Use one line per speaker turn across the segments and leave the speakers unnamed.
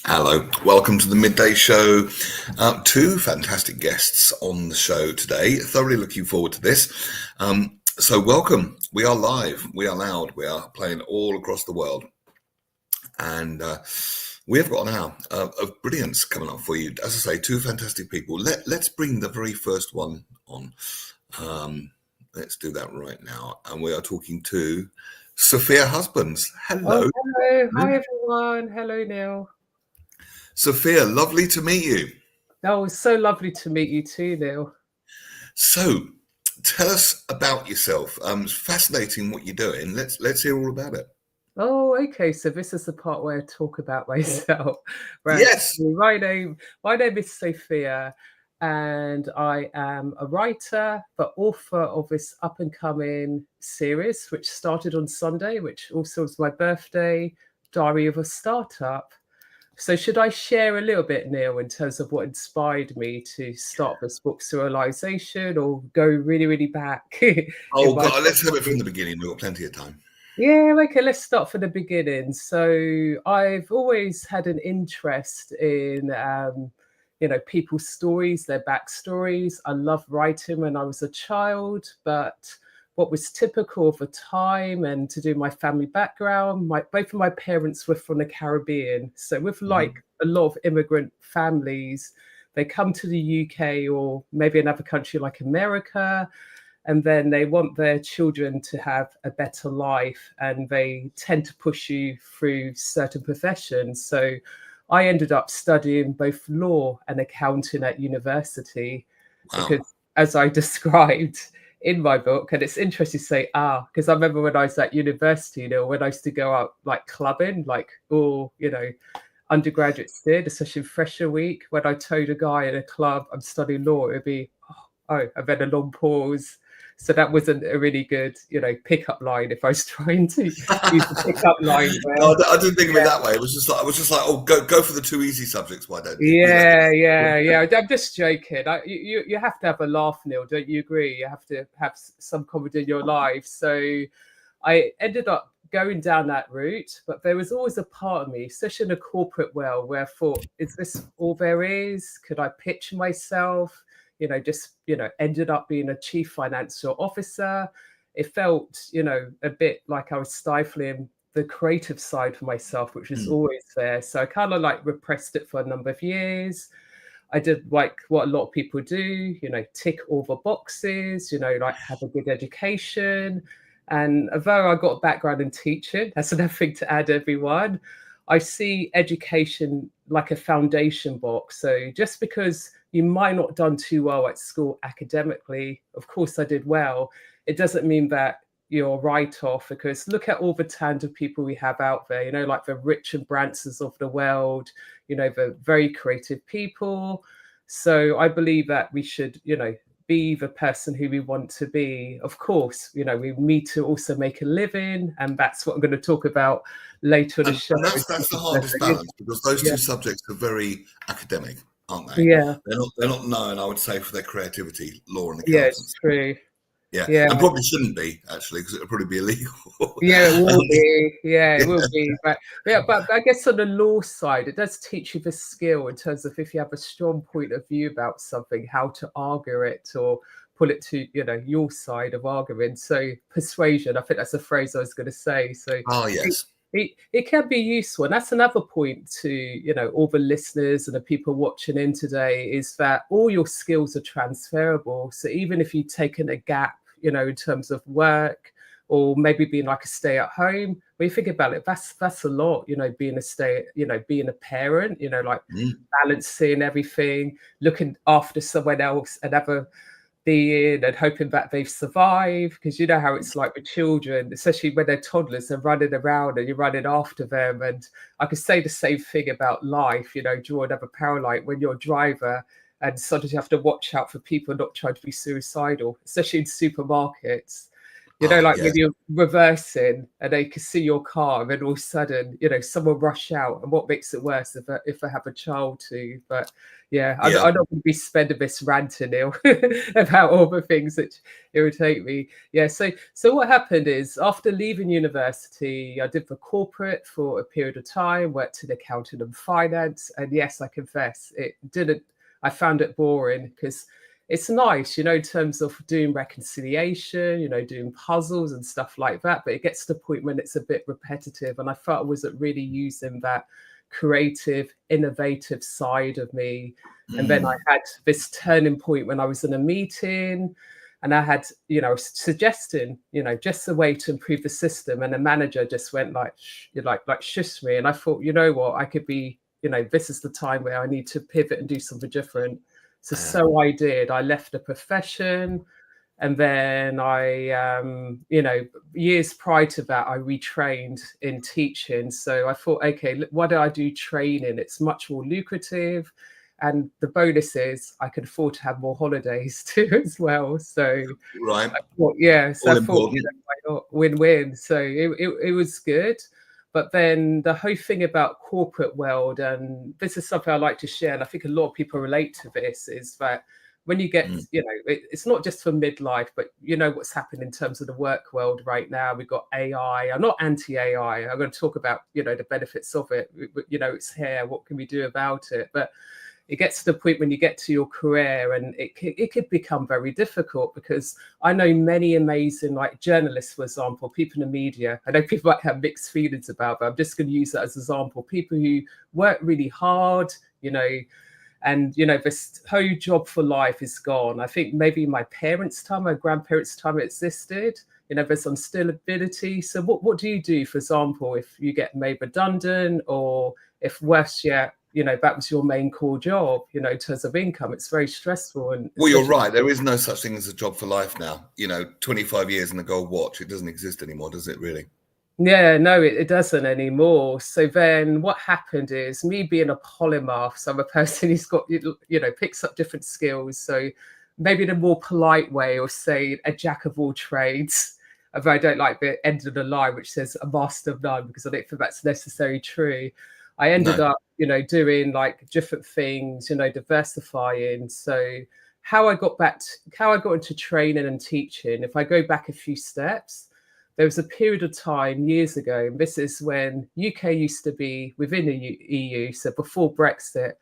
Hello, welcome to the Midday Show. Two fantastic guests on the show today. Thoroughly looking forward to this. So welcome. We are live, we are loud, we are playing all across the world. And we have got an hour of brilliance coming up for you. As I say, two fantastic people. Let's bring the very first one on. Let's do that right now. And we are talking to Sophia Husbands. Hello.
Oh, hello. Hi, everyone. Hello, Neil.
Sophia, lovely to meet you.
Oh, it's so lovely to meet you too, Neil.
So, tell us about yourself. It's fascinating what you're doing. Let's hear all about it.
Oh, okay. So this is the part where I talk about myself. Right.
Yes.
My name is Sophia, and I am a writer, but author of this up and coming series, which started on Sunday, which also was my birthday, Diary of a Startup. So should I share a little bit, Neil, in terms of what inspired me to start this book serialization, or go really, really back?
Oh, God, let's have it from the beginning. We've got plenty of time.
Yeah, okay, let's start from the beginning. So I've always had an interest in, people's stories, their backstories. I loved writing when I was a child, but what was typical of the time and to do my family background, both of my parents were from the Caribbean. So with like a lot of immigrant families, they come to the UK or maybe another country like America, and then they want their children to have a better life, and they tend to push you through certain professions. So I ended up studying both law and accounting at university.
Wow.
Because, as I described in my book, and it's interesting to say because I remember when I was at university, when I used to go out like clubbing, like all undergraduates did, especially in Fresher Week, when I told a guy in a club I'm studying law, it'd be and then a long pause. So that wasn't a really good, pickup line if I was trying to use the pickup line.
No, I didn't think of it that way. It was just like, oh, go for the two easy subjects. Why don't you?
Yeah. I'm just joking. You have to have a laugh, Neil. Don't you agree? You have to have some comedy in your life. So I ended up going down that route, but there was always a part of me, especially in the corporate world, where I thought, is this all there is? Could I pitch myself? Ended up being a chief financial officer. It felt, a bit like I was stifling the creative side for myself, which is always there. So I kind of like repressed it for a number of years. I did like what a lot of people do, tick all the boxes, like have a good education. And although I got a background in teaching, that's another thing to add, everyone, I see education like a foundation box. So just because you might not have done too well at school academically, of course I did well, it doesn't mean that you're right off, because look at all the talented people we have out there, like the Richard Bransons of the world, the very creative people. So I believe that we should, be the person who we want to be. Of course, we need to also make a living, and that's what I'm going to talk about later in the show.
And that's the hardest balance, because those two subjects are very academic, aren't they?
Yeah.
They're not known, I would say, for their creativity, law and accounting.
Yeah, it's true.
Yeah, and probably shouldn't be, actually, because it would probably be illegal.
Yeah, it will be. Yeah, it will be. But I guess on the law side, it does teach you the skill in terms of if you have a strong point of view about something, how to argue it or pull it to, your side of arguing. So persuasion, I think that's a phrase I was going to say. So
yes.
It can be useful. And that's another point to, all the listeners and the people watching in today, is that all your skills are transferable. So even if you've taken a gap, in terms of work, or maybe being like a stay at home, when you think about it, that's a lot, being being a parent, like balancing everything, looking after someone else and have being and hoping that they survive, because you know how it's like with children, especially when they're toddlers, they're running around and you're running after them. And I could say the same thing about life, draw another parallel when you're a driver, and sometimes you have to watch out for people not trying to be suicidal, especially in supermarkets. When you're reversing and they can see your car, and then all of a sudden, someone rush out. And what makes it worse if I have a child too? But Yeah, I'm
Yeah.
not going to be spending this ranting now about all the things that irritate me. Yeah, so what happened is after leaving university, I did the corporate for a period of time, worked in accounting and finance, and yes, I confess it didn't. I found it boring because it's nice, in terms of doing reconciliation, doing puzzles and stuff like that. But it gets to the point when it's a bit repetitive, and I felt I wasn't really using that creative, innovative side of me. And then I had this turning point when I was in a meeting and I had, suggesting, just a way to improve the system. And the manager just went like shush me. And I thought, you know what, I could be, this is the time where I need to pivot and do something different. So I did. I left the profession. And then years prior to that, I retrained in teaching. So I thought, okay, why do I do training? It's much more lucrative. And the bonus is I could afford to have more holidays too as well. So
Right.
I thought, yeah, so
All
I thought,
important.
why not? Win-win. So it was good. But then the whole thing about corporate world, and this is something I like to share, and I think a lot of people relate to this, is that when you get, it's not just for midlife, but what's happened in terms of the work world right now. We've got AI. I'm not anti-AI. I'm going to talk about, the benefits of it. It's here. What can we do about it? But it gets to the point when you get to your career and it could become very difficult, because I know many amazing, like journalists, for example, people in the media. I know people might have mixed feelings about, but I'm just going to use that as an example. People who work really hard, and this whole job for life is gone. I think maybe my parents' time, my grandparents' time, it existed. There's instability. So what do you do, for example, if you get made redundant, or if worse yet, that was your main core job, in terms of income? It's very stressful. And
Well, you're right. There is no such thing as a job for life now. 25 years and a gold watch. It doesn't exist anymore, does it really?
Yeah, no, it doesn't anymore. So then what happened is, me being a polymath, so I'm a person who's got, picks up different skills. So maybe in a more polite way, or say a jack of all trades. Although I don't like the end of the line, which says a master of none, because I don't think that's necessarily true. I ended up, doing like different things, diversifying. So how I got into training and teaching, if I go back a few steps, there was a period of time years ago, and this is when UK used to be within the EU, so before Brexit,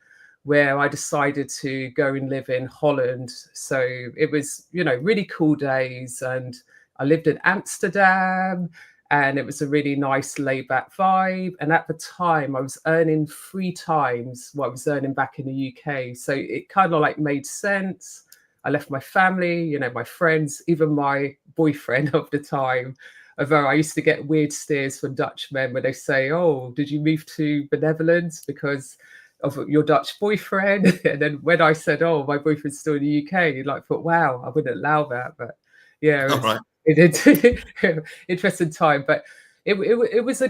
where I decided to go and live in Holland. So it was, really cool days, and I lived in Amsterdam, and it was a really nice laid back vibe. And at the time I was earning 3 times what I was earning back in the UK. So it kind of like made sense. I left my family, my friends, even my boyfriend of the time. Although I used to get weird stares from Dutch men when they say, "Oh, did you move to the Netherlands because of your Dutch boyfriend?" And then when I said, "Oh, my boyfriend's still in the UK," you like thought, "Wow, I wouldn't allow that." But yeah,
All right.
interesting time. But it was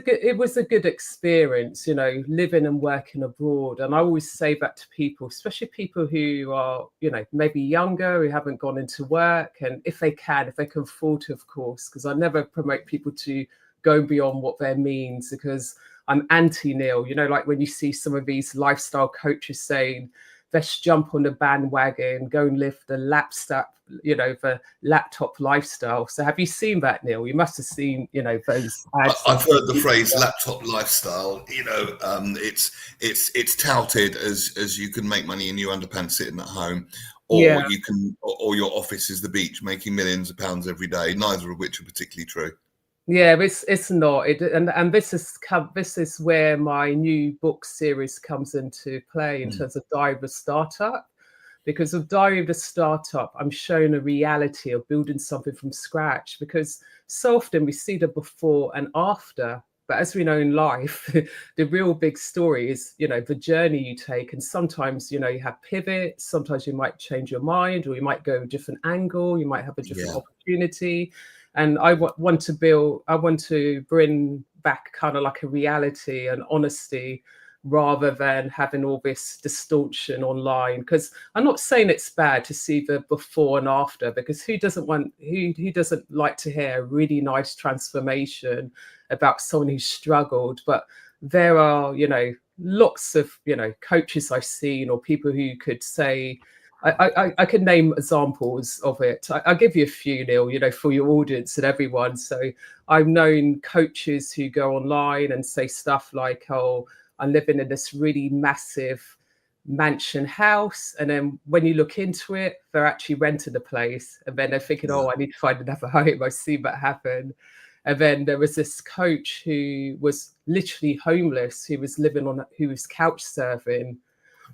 a good experience, living and working abroad. And I always say that to people, especially people who are, maybe younger, who haven't gone into work, and if they can afford to, of course, because I never promote people to go beyond what their means, because I'm anti-nil. Like when you see some of these lifestyle coaches saying, let's jump on the bandwagon, go and live the the laptop lifestyle. So have you seen that, Neil? You must have seen, those ads.
I've heard the phrase laptop lifestyle. It's touted as you can make money in your underpants sitting at home, or or your office is the beach, making millions of pounds every day, neither of which are particularly true.
Yeah, it's not. And this is where my new book series comes into play in terms of Diary of a Startup. Because with Diary of a Startup, I'm showing a reality of building something from scratch. Because so often we see the before and after, but as we know in life, the real big story is, the journey you take. And sometimes, you have pivots. Sometimes you might change your mind, or you might go a different angle. You might have a different opportunity. And I want to bring back kind of like a reality and honesty, rather than having all this distortion online. Because I'm not saying it's bad to see the before and after, because who doesn't like to hear a really nice transformation about someone who struggled? But there are, lots of, coaches I've seen or people who could say, I can name examples of it. I'll give you a few, Neil, for your audience and everyone. So I've known coaches who go online and say stuff like, oh, I'm living in this really massive mansion house. And then when you look into it, they're actually renting a place. And then they're thinking, oh, I need to find another home. I've seen that happen. And then there was this coach who was literally homeless, who was couch surfing.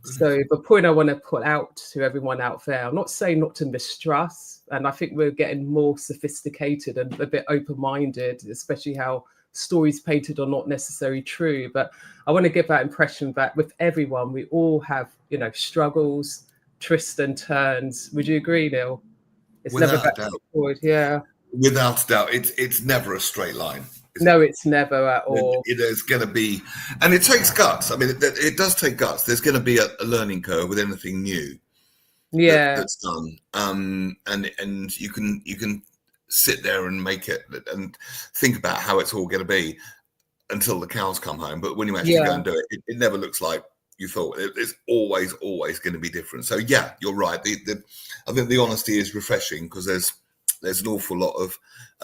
So the point I want to put out to everyone out there, I'm not saying not to mistrust, and I think we're getting more sophisticated and a bit open-minded, especially how stories painted are not necessarily true. But I want to give that impression that with everyone, we all have, struggles, twists and turns. Would you agree, Neil? It's never back forward. Yeah.
Without a doubt, it's never a straight line.
No, it's never at all.
It is going to be, and it takes guts. I mean, it does take guts. There's going to be a learning curve with anything new.
Yeah,
that's done. And you can sit there and make it and think about how it's all going to be until the cows come home. But when you actually go and do it, it never looks like you thought. It's always going to be different. So yeah, you're right. I think the honesty is refreshing, because there's an awful lot of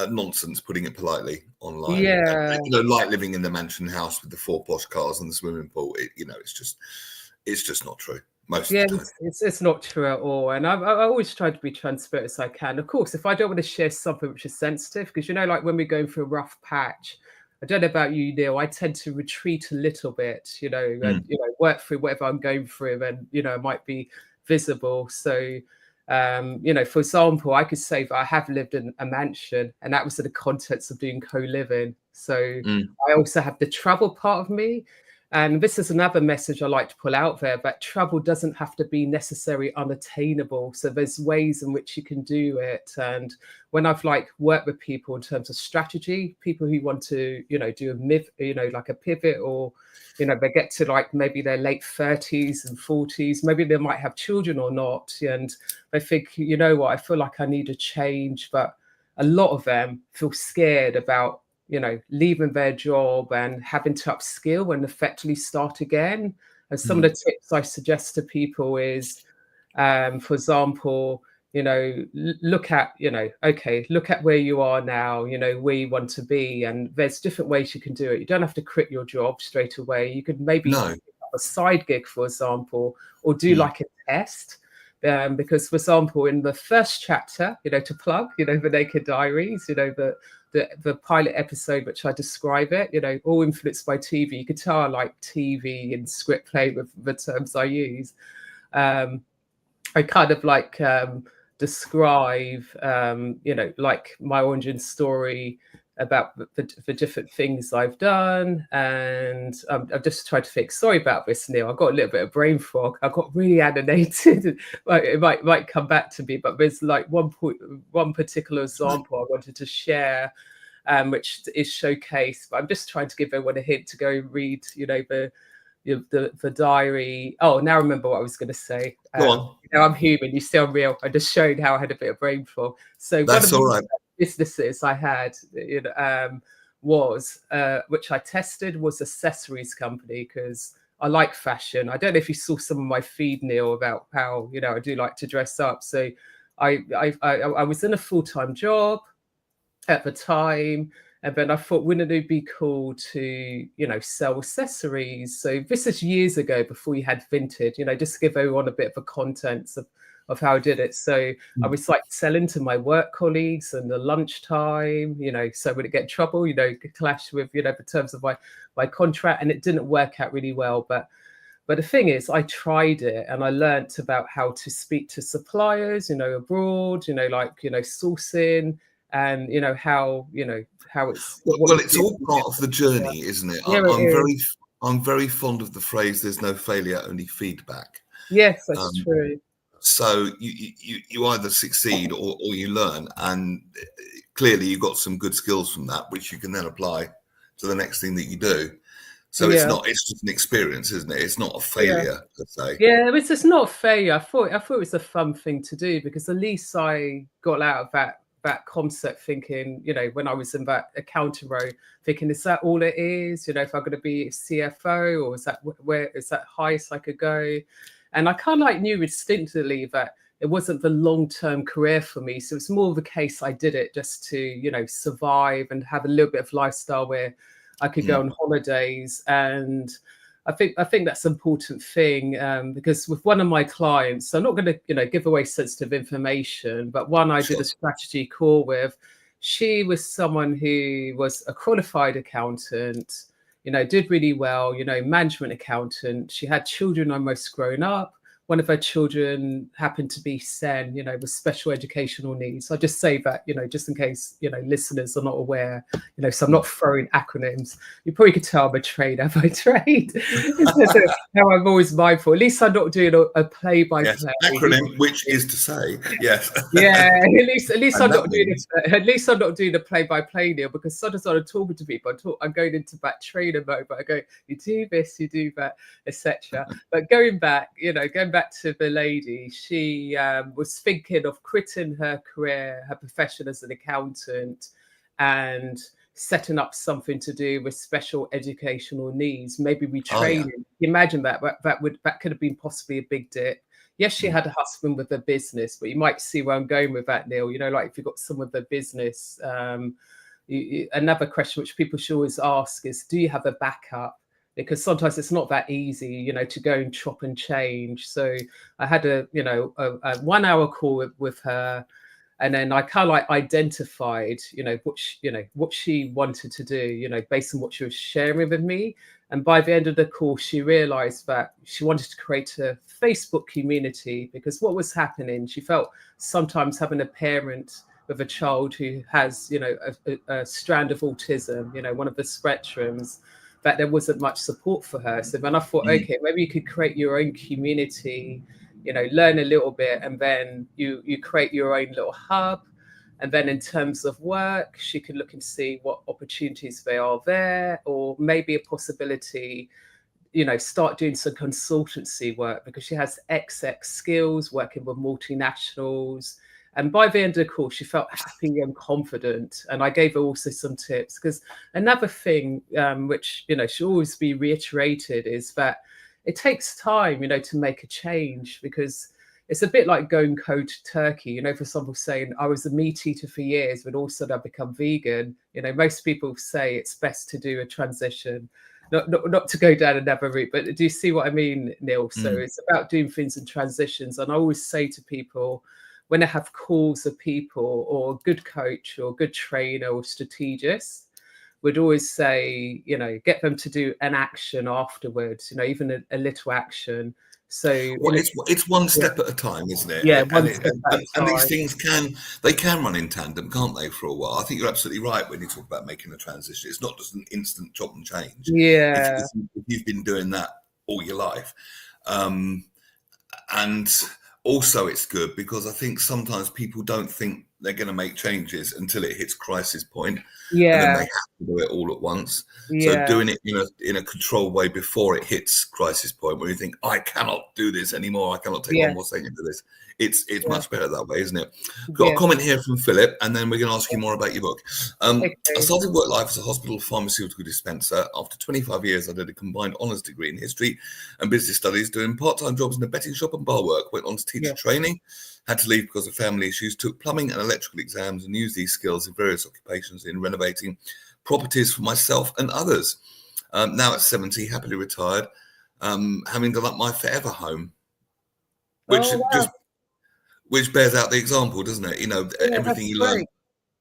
nonsense, putting it politely, online.
Yeah,
like living in the mansion house with the 4 posh cars and the swimming pool. It's just not true. Most of the time.
It's not true at all. And I always try to be transparent as I can. Of course, if I don't want to share something which is sensitive, because like when we're going through a rough patch, I don't know about you, Neil, I tend to retreat a little bit, and work through whatever I'm going through, and it might be visible. So for example, I could say that I have lived in a mansion, and that was in the context of doing co-living. So I also have the travel part of me. And this is another message I like to pull out there, that travel doesn't have to be necessarily unattainable. So there's ways in which you can do it. And when I've worked with people in terms of strategy, people who want to, do like a pivot, or, they get to maybe their late 30s and 40s, maybe they might have children or not. And they think, what, I feel like I need a change. But a lot of them feel scared about leaving their job and having to upskill and effectively start again. And some of the tips I suggest to people is, for example, look at, look at where you are now, where you want to be. And there's different ways you can do it. You don't have to quit your job straight away. You could maybe pick up a side gig, for example, or do like a test. Because, for example, in the first chapter, to plug, the Naked Diaries, the pilot episode, which I describe it, all influenced by TV. You could tell I like TV and script play with the terms I use. I kind of describe, like my origin story about the different things I've done. And I've just tried to think, sorry about this, Neil, I've got a little bit of brain fog. I got really animated. It might come back to me, but there's one particular example I wanted to share, which is showcased. But I'm just trying to give everyone a hint to go read, the diary. Oh, now I remember what I was going to say.
Go on.
I'm human. You still real. I just showed how I had a bit of brain fog. So
that's all right.
Businesses I had, was which I tested, was accessories company, because I like fashion. I don't know if you saw some of my feed, Neil, about how I do like to dress up. So I was in a full-time job at the time, and then I thought, wouldn't it be cool to sell accessories? So this is years ago, before you had vintage. Just to give everyone a bit of a contents of how I did it. So I was selling to my work colleagues in the lunchtime, so would it get in trouble, clash with, the terms of my contract, and it didn't work out really well. But the thing is, I tried it, and I learned about how to speak to suppliers, abroad, sourcing, and how it's
it's all part of the journey, isn't it? I'm very fond of the phrase, there's no failure, only feedback.
Yes, that's true.
So you either succeed or you learn, and clearly you got some good skills from that, which you can then apply to the next thing that you do. So it's just an experience, isn't it? It's not a failure, per se.
Yeah, it's not a failure. I thought it was a fun thing to do, because at least I got out of that that concept thinking, when I was in that accounting role, thinking, is that all it is? If I'm going to be CFO, or is that where is that highest I could go? And I kind of knew instinctively that it wasn't the long-term career for me. So it's more of a case I did it just to, survive and have a little bit of lifestyle where I could go on holidays. And I think that's an important thing, because with one of my clients, I'm not going to, give away sensitive information, but one I did a strategy call with, she was someone who was a qualified accountant, did really well, management accountant. She had children almost grown up. One of her children happened to be SEN, with special educational needs. I just say that, just in case, listeners are not aware, so I'm not throwing acronyms. You probably could tell I'm a trader by trade. How I'm always mindful. At least I'm not doing a play-by-play.
Acronym, which is to say, yes.
Yeah, at least I'm not doing it. At least I'm not doing a play-by-play, Neil, because sometimes I'm talking to people, I'm going into that trader mode, but I go, you do this, you do that, etc. But going back to the lady, she was thinking of quitting her career, her profession as an accountant, and setting up something to do with special educational needs, maybe retraining. Imagine that could have been possibly a big dip. Yes, she had a husband with a business, but you might see where I'm going with that, Neil. Like if you've got someone with a business, another question which people should always ask is, do you have a backup? Because sometimes it's not that easy, to go and chop and change. So I had a 1 hour call with her, and then I kind of identified, what she wanted to do, based on what she was sharing with me. And by the end of the call, she realized that she wanted to create a Facebook community, because what was happening, she felt sometimes having a parent with a child who has, a strand of autism, one of the spectrums, that there wasn't much support for her. So then I thought, okay, maybe you could create your own community, learn a little bit, and then you create your own little hub. And then in terms of work, she could look and see what opportunities there are there, or maybe a possibility, start doing some consultancy work, because she has XX skills working with multinationals. And by the end of the call, she felt happy and confident. And I gave her also some tips, because another thing, which, should always be reiterated, is that it takes time, to make a change, because it's a bit like going cold turkey. For example, saying I was a meat eater for years, but all of a sudden I become vegan. Most people say it's best to do a transition, not to go down another route. But do you see what I mean, Neil? So it's about doing things in transitions. And I always say to people, when I have calls of people, or a good coach or a good trainer or strategist, would always say, get them to do an action afterwards, even a little action. So
it's one step at a time, isn't it?
Yeah,
and these things can run in tandem, can't they, for a while? I think you're absolutely right when you talk about making a transition. It's not just an instant chop and change.
Yeah.
If you've been doing that all your life. And also it's good because I think sometimes people don't think they're going to make changes until it hits crisis point.
Yeah.
And then they have to do it all at once. So doing it in a controlled way before it hits crisis point, where you think, I cannot do this anymore, I cannot take one more second to this. It's much better that way, isn't it? Got a comment here from Philip, and then we're going to ask you more about your book. I started work life as a hospital pharmaceutical dispenser. After 25 years, I did a combined honours degree in history and business studies, doing part-time jobs in the betting shop and bar work. Went on to teacher training, had to leave because of family issues, took plumbing and electrical exams, and used these skills in various occupations in renovating properties for myself and others. Now at 70, happily retired, having done up my forever home, which bears out the example, doesn't it? Everything you learn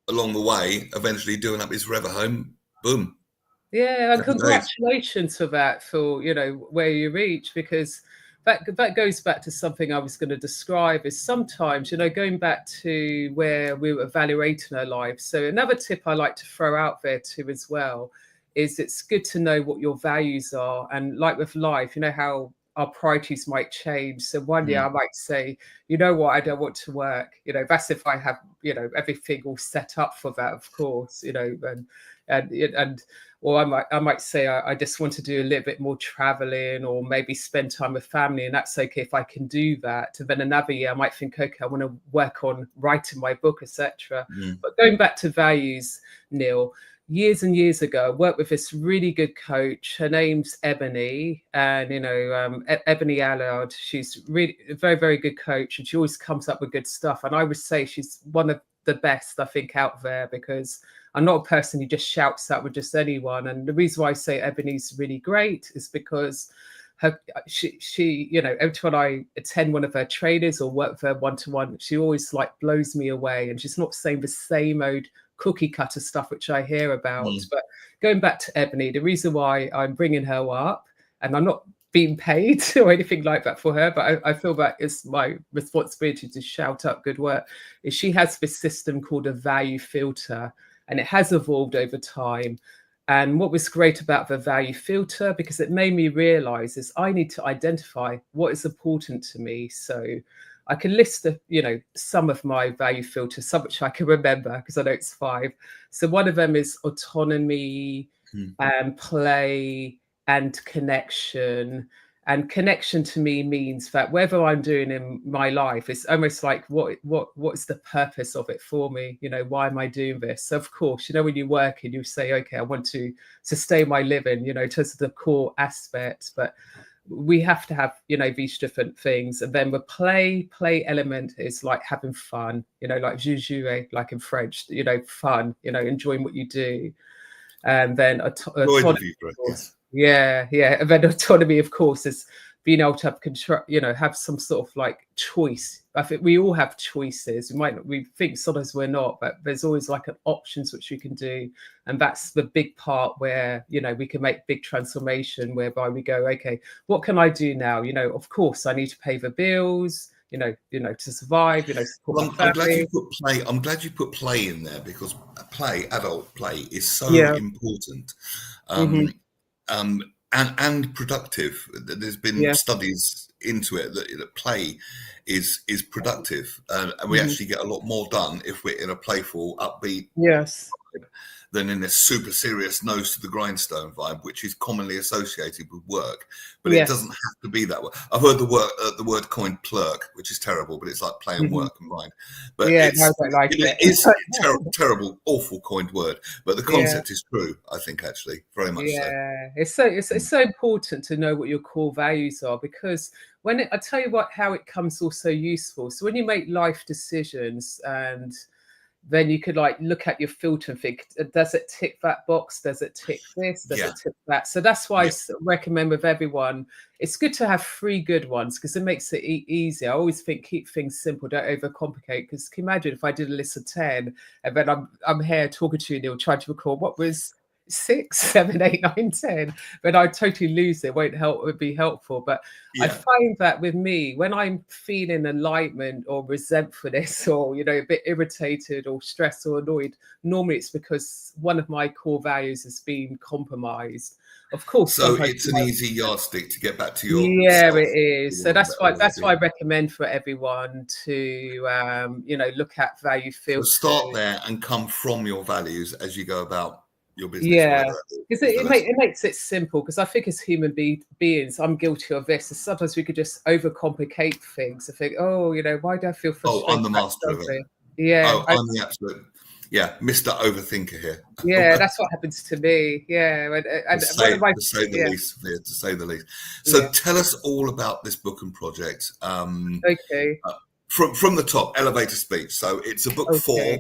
along the way, eventually doing up his forever home, boom.
Yeah, and congratulations for that, for where you reach, because that goes back to something I was going to describe, is sometimes, going back to where we were evaluating our lives. So another tip I like to throw out there too as well is it's good to know what your values are. And like with life, how our priorities might change. So one year I might say, I don't want to work. That's if I have, everything all set up for that, of course, and or I might say I just want to do a little bit more traveling, or maybe spend time with family, and that's okay if I can do that. And then another year I might think, okay, I want to work on writing my book, etc.
Mm.
But going back to values, Neil, years and years ago, I worked with this really good coach. Her name's Ebony, and Ebony Allard. She's really a very, very good coach, and she always comes up with good stuff. And I would say she's one of the best, I think, out there, because I'm not a person who just shouts out with just anyone. And the reason why I say Ebony's really great is because she every time I attend one of her trainers or work with her one-to-one, she always like blows me away. And she's not saying the same old cookie cutter stuff which I hear about. But going back to Ebony, the reason why I'm bringing her up, and I'm not being paid or anything like that for her, but I feel that it's my responsibility to shout up good work, is she has this system called a value filter, and it has evolved over time. And what was great about the value filter, because it made me realize, is I need to identify what is important to me. So I can list some of my value filters, some which I can remember because I know it's 5. So one of them is autonomy, and play, and connection. And connection to me means that whatever I'm doing in my life, it's almost like what's the purpose of it for me? Why am I doing this? So of course, when you work and you say, okay, I want to sustain my living, in terms of the core aspects, but we have to have, these different things. And then the play element is like having fun, like jouer, like in French, fun, enjoying what you do. And then autonomy, yeah. And then autonomy, of course, is being able to have control, have some sort of like choice. I think we all have choices. We think sometimes we're not, but there's always like an options which we can do. And that's the big part where, we can make big transformation, whereby we go, okay, what can I do now? Of course, I need to pay the bills, to survive, support my family.
I'm glad you put play in there, because adult play is so important. And productive. There's been studies into it that play is productive, and we actually get a lot more done if we're in a playful, upbeat than in a super serious nose to the grindstone vibe, which is commonly associated with work. But it doesn't have to be that way. I've heard the word coined plurk, which is terrible, but it's like play and work combined. But it's terrible, awful coined word. But the concept is true, I think, actually, very much so.
It's so important to know what your core values are, because I tell you how it comes also useful. So when you make life decisions, and then you could like look at your filter and think, does it tick that box? Does it tick this? Does it tick that? So that's why I recommend with everyone, it's good to have 3 good ones, because it makes it easier. I always think keep things simple, don't overcomplicate. Because can you imagine if I did a list of 10 and then I'm here talking to you, Neil, trying to record what was 6, 7, 8, 9, 10, but I totally lose it. Would be helpful. But I find that with me, when I'm feeling enlightenment or resentfulness, or a bit irritated or stressed or annoyed, normally it's because one of my core values has been compromised. Of course,
so it's an easy yardstick to get back to your
it is. So that's why I recommend for everyone to look at value filters.
So start there and come from your values as you go about your business.
Because it makes it simple. Because I think as human beings, I'm guilty of this. And sometimes we could just overcomplicate things. I think, why do I feel frustrated?
I'm the master of it. I'm the absolute Mr. Overthinker here.
That's what happens to me. To
say the least. So tell us all about this book and project.
Okay.
From the top, elevator speech. So it's a book for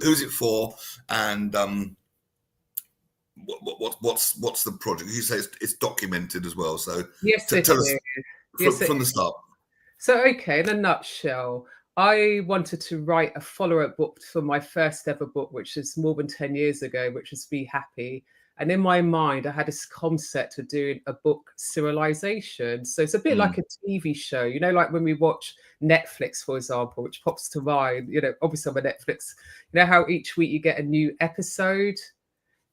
who's it for, and what's the project? You say it's documented as well. So tell us from the start.
So in a nutshell, I wanted to write a follow-up book for my first ever book, which is more than 10 years ago, which was Be Happy. And in my mind, I had this concept of doing a book serialization. So it's a bit like a TV show, like when we watch Netflix, for example, which pops to mind, obviously I'm a Netflix, how each week you get a new episode.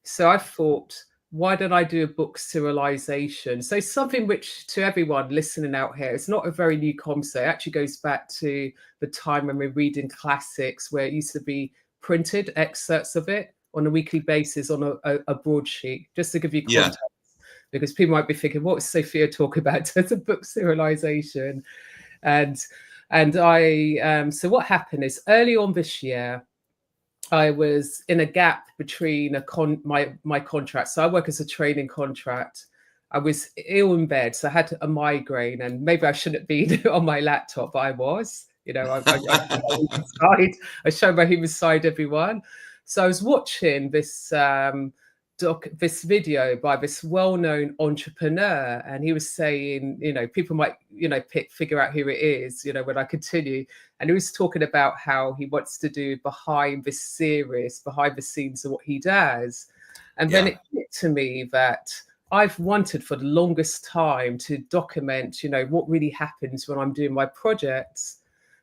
So I thought, why don't I do a book serialization? So something which, to everyone listening out here, it's not a very new concept. It actually goes back to the time when we're reading classics, where it used to be printed excerpts of it. on a weekly basis on a broadsheet, just to give you
Yeah.
context, because people might be thinking, what is Sophia talking about in terms of book serialization? And I so what happened is early on this year, I was in a gap between my contract. So I work as a training contract. I was ill in bed, so I had a migraine, and maybe I shouldn't be on my laptop, but I was. You know, I showed my human side, everyone. So I was watching this this video by this well-known entrepreneur, and he was saying, you know, people might, you know, figure out who it is, you know, when I continue. And he was talking about how he wants to do behind the scenes of what he does. And then it hit to me that I've wanted for the longest time to document, you know, what really happens when I'm doing my projects.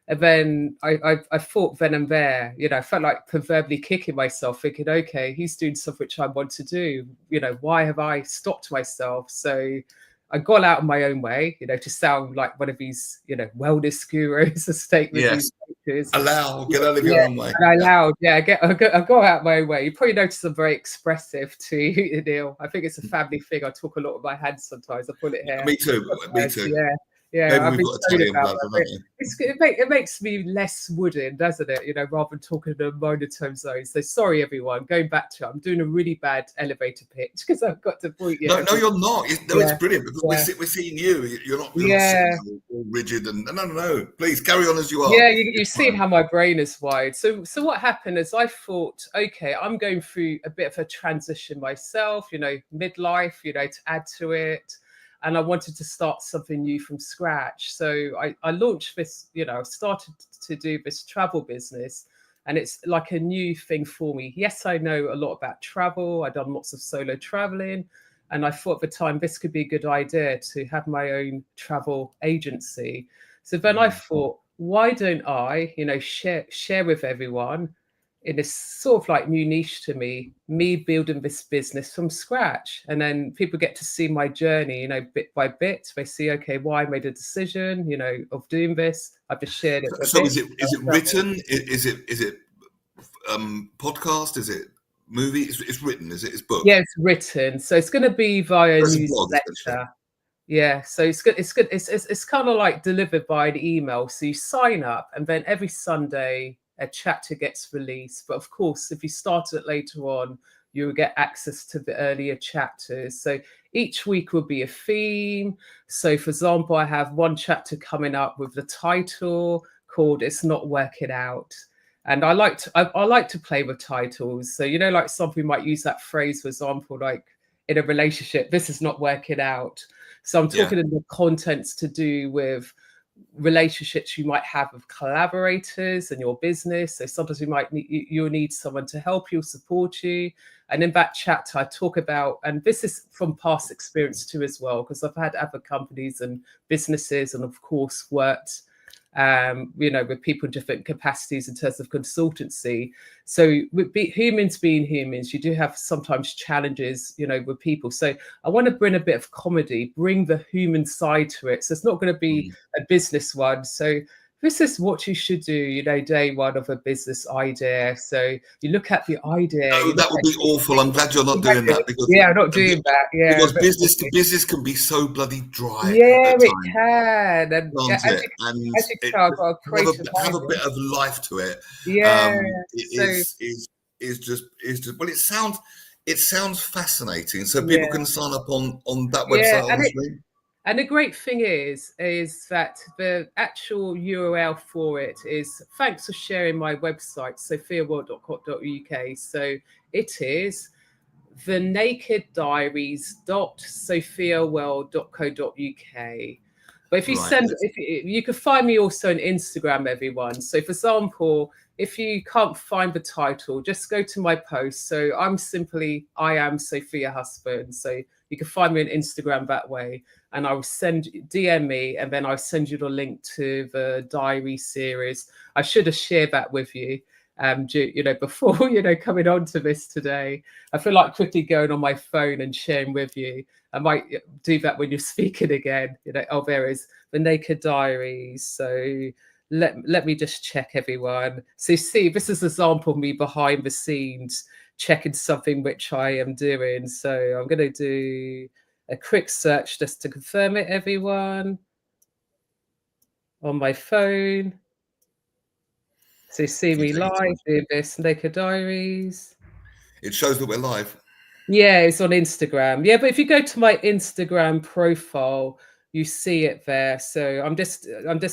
And then I thought then and there, you know, I felt like proverbially kicking myself, thinking, okay, he's doing stuff which I want to do. You know, why have I stopped myself? So I got out of my own way, you know, to sound like one of these, you know, wellness gurus, estate review coaches.
Get out of your own way.
And I go out my own way. You probably notice I'm very expressive too, Neil. I think it's a family thing. I talk a lot with my hands sometimes. I pull it here.
Me too.
Yeah,
maybe we've got Italian blood,
it makes me less wooden, doesn't it? You know, rather than talking in a monotone zone. So sorry, everyone. Going back to it, I'm doing a really bad elevator pitch because I've got to point you.
No, you're not. It's brilliant because we're seeing you. You're not sitting all rigid and no. Please carry on as you are.
Yeah, you've seen how my brain is wired. So what happened is I thought, okay, I'm going through a bit of a transition myself. You know, midlife. You know, to add to it. And I wanted to start something new from scratch. So I launched this, you know, started to do this travel business, and it's like a new thing for me. Yes, I know a lot about travel. I've done lots of solo traveling. And I thought at the time this could be a good idea to have my own travel agency. So then I thought, why don't I, you know, share with everyone in a sort of like new niche to me building this business from scratch. And then people get to see my journey, you know, bit by bit. They see, okay, why I made a decision, you know, of doing this. I've just shared it.
So is it written? Is it podcast? Is it movie? It's written, is it? It's book?
Yeah, it's written. So it's going to be via newsletter. Yeah, so it's good. It's kind of like delivered by an email. So you sign up, and then every Sunday a chapter gets released. But of course, if you start it later on, you will get access to the earlier chapters. So each week will be a theme. So for example, I have one chapter coming up with the title called "It's Not Working Out." And I like to play with titles. So, you know, like some people might use that phrase, for example, like in a relationship, this is not working out. So I'm talking in the contents to do with relationships you might have with collaborators and your business. So sometimes you'll need someone to help you, support you. And in that chapter, I talk about, and this is from past experience too as well, because I've had other companies and businesses, and of course worked you know, with people in different capacities in terms of consultancy. So with humans being humans, you do have sometimes challenges, you know, with people. So I want to bring a bit of comedy, bring the human side to it. So it's not going to be a business one. So this is what you should do, you know, day one of a business idea. So you look at the idea.
No, that would be awful. I'm glad you're not doing that. Because
I'm not doing that. Yeah,
because business can be so bloody dry.
Yeah, it can. And
have a bit of life to it.
Yeah,
is just well, it sounds fascinating. So people can sign up on that website. Honestly.
And the great thing is that the actual URL for it is, thanks for sharing my website, sophiaworld.co.uk. So it is thenakeddiaries.sophiaworld.co.uk. But if you you can find me also on Instagram, everyone. So for example, if you can't find the title, just go to my post. So I am Sophia Husband. So you can find me on Instagram that way. And I will DM me, and then I'll send you the link to the diary series. I should have shared that with you, you know, before, you know, coming on to this today. I feel like quickly going on my phone and sharing with you. I might do that when you're speaking again. You know, oh, there is the Naked Diaries. So let me just check, everyone. So see, this is an example of me behind the scenes checking something which I am doing. So I'm going to do a quick search just to confirm it, everyone, on my phone. So you see me live doing this Naked Diaries.
It shows that we're live.
Yeah, it's on Instagram. Yeah, but if you go to my Instagram profile, you see it there. So I'm just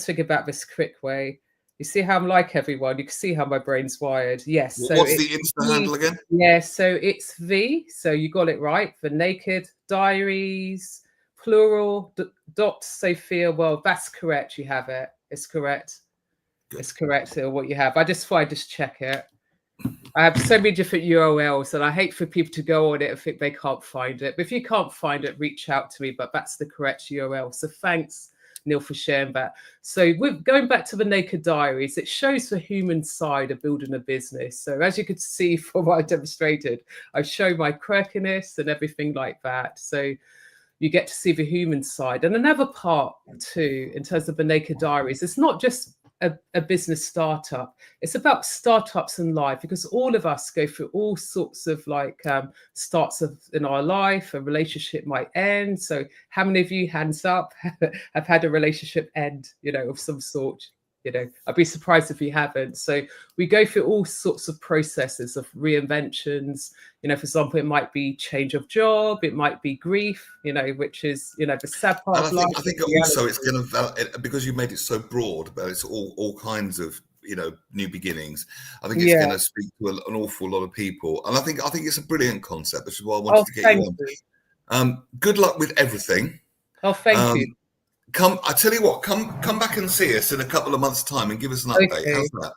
thinking about this quick way. You see how I'm like everyone. You can see how my brain's wired. Yes. So
What's the Insta handle again?
Yeah, so it's V. So you got it right. The Naked Diaries, plural, dot Sophia. Well, that's correct. You have it. It's correct. Good. It's correct. What you have. I just thought I'd just check it. I have so many different URLs, and I hate for people to go on it and think they can't find it. But if you can't find it, reach out to me. But that's the correct URL. So thanks, Neil, for sharing that. So with going back to the Naked Diaries, it shows the human side of building a business. So as you could see from what I demonstrated, I show my quirkiness and everything like that. So you get to see the human side. And another part too, in terms of the Naked Diaries, it's not just a business startup. It's about startups in life, because all of us go through all sorts of starts in our life. A relationship might end. So how many of you, hands up, have had a relationship end, of some sort? I'd be surprised if you haven't. So we go through all sorts of processes of reinventions. For example, it might be change of job, it might be grief, which is, the sad part of life.
I think also it's going to, because you made it so broad, but it's all kinds of, new beginnings. I think it's going to speak to an awful lot of people. And I think it's a brilliant concept, which is why I wanted to get you on. Good luck with everything.
Oh, thank you.
I tell you what, come back and see us in a couple of months' time and give us an update. Okay. How's that?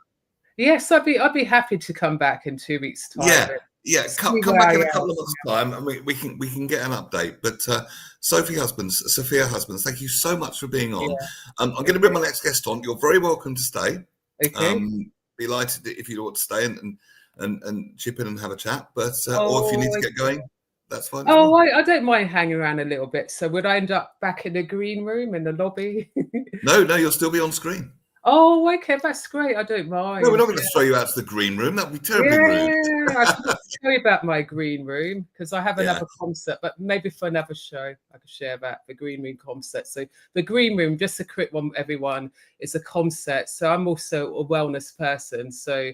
Yes, I'd be happy to come back in 2 weeks' time.
Yeah. Come back in a couple of months' time, and we can get an update. But Sophia Husbands, thank you so much for being on. Yeah. I'm going to bring my next guest on. You're very welcome to stay.
Okay.
Delighted if you want to stay and chip in and have a chat. But or if you need to get going, that's fine.
Oh, I don't mind hanging around a little bit. So would I end up back in the green room in the lobby?
No, you'll still be on screen.
Oh, okay, that's great. I don't mind.
No, we're not going to throw you out to the green room. That'd be terribly rude.
I can tell you about my green room, because I have another concept, but maybe for another show I could share about the green room concept. So the green room, just a quick one, everyone, is a concept. So I'm also a wellness person. So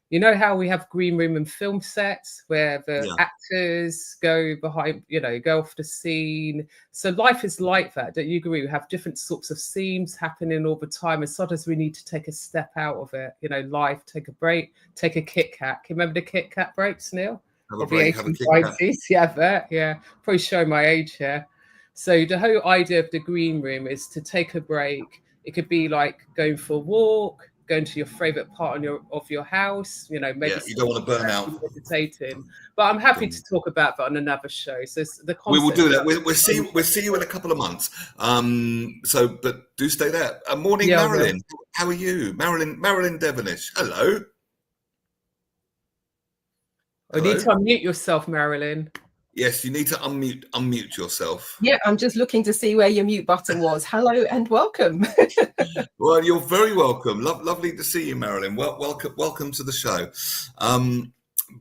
you know how we have green room and film sets where the actors go behind, go off the scene. So life is like that. Don't you agree? We have different sorts of scenes happening all the time. And sometimes we need to take a step out of it. Life, take a break, take a Kit Kat. Can you remember the Kit Kat breaks, Neil?
Have a break, have a Kit Kat.
Yeah. Probably show my age here. So the whole idea of the green room is to take a break. It could be like going for a walk, going to your favorite part of your house, maybe
you don't want to burn out
meditating. But I'm happy to talk about that on another show. So the concept,
we will do that. We'll see you in a couple of months. But do stay there. Morning, Marilyn. How are you, Marilyn Devonish? Hello.
You need to unmute yourself, Marilyn.
Yes, you need to unmute yourself.
Yeah, I'm just looking to see where your mute button was. Hello and welcome.
Well, you're very welcome. Lovely to see you, Marilyn. Welcome to the show.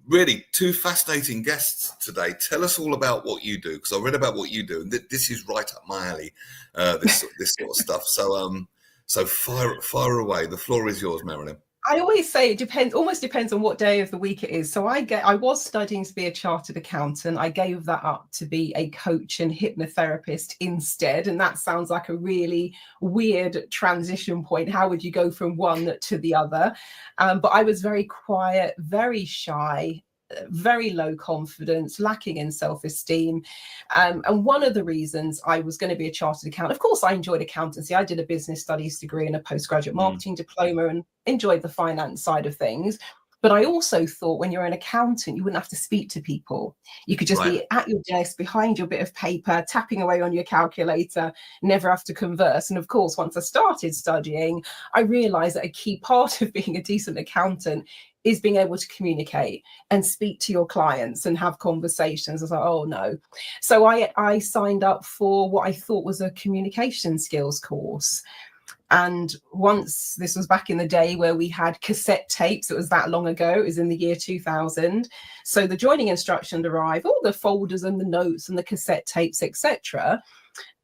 Really, two fascinating guests today. Tell us all about what you do, because I read about what you do, and this is right up my alley. This sort of stuff. So fire away. The floor is yours, Marilyn.
I always say it almost depends on what day of the week it is. So I was studying to be a chartered accountant. I gave that up to be a coach and hypnotherapist instead. And that sounds like a really weird transition point. How would you go from one to the other? But I was very quiet, very shy, very low confidence, lacking in self-esteem. And one of the reasons I was going to be a chartered accountant, of course, I enjoyed accountancy. I did a business studies degree and a postgraduate marketing diploma and enjoyed the finance side of things. But I also thought when you're an accountant, you wouldn't have to speak to people. You could just be at your desk behind your bit of paper, tapping away on your calculator, never have to converse. And of course, once I started studying, I realized that a key part of being a decent accountant is being able to communicate and speak to your clients and have conversations. I was like, oh no. So I signed up for what I thought was a communication skills course. And once, this was back in the day where we had cassette tapes, it was that long ago, it was in the year 2000. So the joining instruction arrived, all the folders and the notes and the cassette tapes, etc.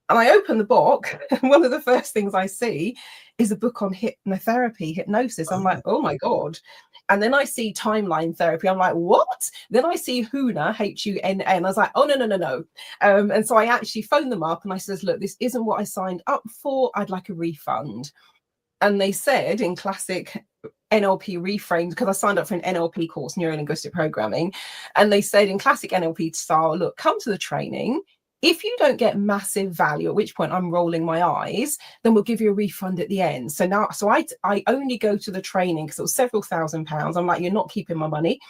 And I open the book, and one of the first things I see is a book on hypnotherapy, hypnosis. I'm like, oh my God. And then I see timeline therapy. I'm like, what? Then I see HUNA, HUNN. I was like, oh, no. And so I actually phoned them up and I says, look, this isn't what I signed up for. I'd like a refund. And they said, in classic NLP reframed, because I signed up for an NLP course, neuro-linguistic programming. And they said in classic NLP style, look, come to the training. If you don't get massive value, at which point I'm rolling my eyes, then we'll give you a refund at the end. So I only go to the training because it was several £1,000s. I'm like, you're not keeping my money.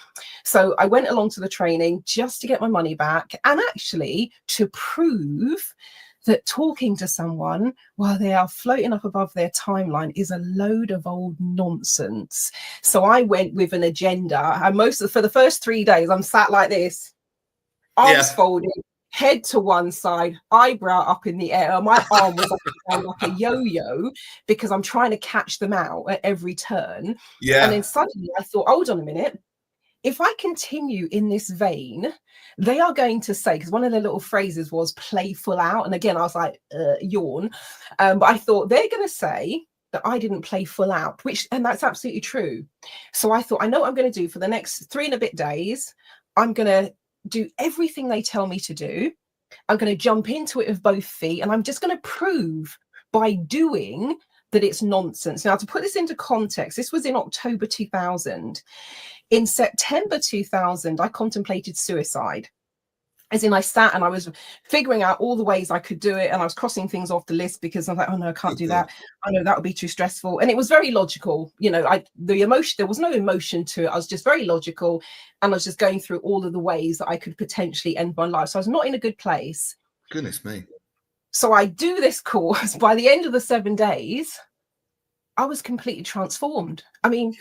So I went along to the training just to get my money back, and actually to prove that talking to someone while they are floating up above their timeline is a load of old nonsense. So I went with an agenda, and for the first 3 days, I'm sat like this, arms folded, head to one side, eyebrow up in the air. My arm was like a yo-yo because I'm trying to catch them out at every turn. Yeah. And then suddenly I thought, hold on a minute. If I continue in this vein, they are going to say, because one of their little phrases was playful out. And again, I was like, yawn. But I thought they're going to say that I didn't play full out, and that's absolutely true. So I thought, I know what I'm going to do for the next 3 and a bit days. I'm going to do everything they tell me to do. I'm going to jump into it with both feet, and I'm just going to prove by doing that it's nonsense. Now, to put this into context, this was in October 2000. In September 2000, I contemplated suicide. As in, I sat and I was figuring out all the ways I could do it, and I was crossing things off the list because I'm like, oh no, I can't do that. I know that would be too stressful. And it was very logical. The emotion, there was no emotion to it. I was just very logical, and I was just going through all of the ways that I could potentially end my life. So I was not in a good place.
Goodness me.
So I do this course. By the end of the 7 days, I was completely transformed. I mean,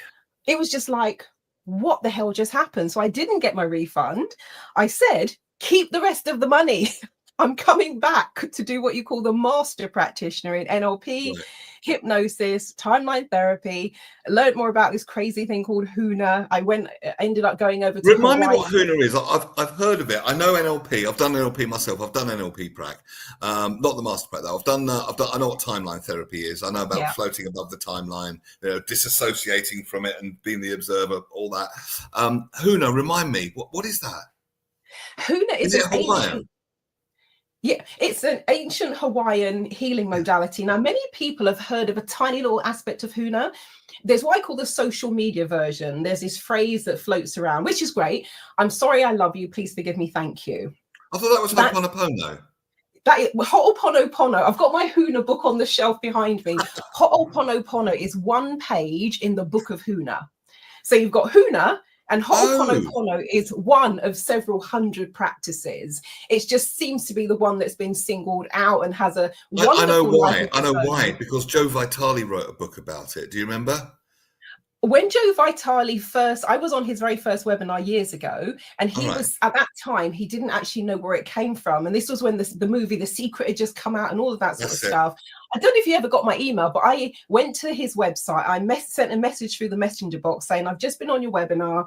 it was just like, what the hell just happened? So I didn't get my refund. I said, keep the rest of the money. I'm coming back to do what you call the master practitioner in NLP, hypnosis, timeline therapy. I learned more about this crazy thing called HUNA. I ended up going over to
Remind
Hawaii.
me what HUNA is. I've heard of it. I know NLP. I've done NLP myself. I've done NLP prac. Not the master prac though. I know what timeline therapy is. I know about floating above the timeline, disassociating from it and being the observer, all that. HUNA, remind me, what is that?
HUNA is
it Hawaiian?
It's an ancient Hawaiian healing modality. Now, many people have heard of a tiny little aspect of HUNA. There's what I call the social media version. There's this phrase that floats around, which is great. I'm sorry, I love you. Please forgive me. Thank you.
I thought that was Ho'oponopono.
That is Ho'oponopono. I've got my HUNA book on the shelf behind me. Ho'oponopono is one page in the book of HUNA. So you've got HUNA, and Ho'oponopono is one of several hundred practices. It just seems to be the one that's been singled out and has a wonderful...
I know why. Because Joe Vitale wrote a book about it. Do you remember?
When Joe Vitale I was on his very first webinar years ago, and he was, at that time, he didn't actually know where it came from. And this was when the movie The Secret had just come out and all of that sort of stuff. I don't know if you ever got my email, but I went to his website. I sent a message through the messenger box saying, I've just been on your webinar.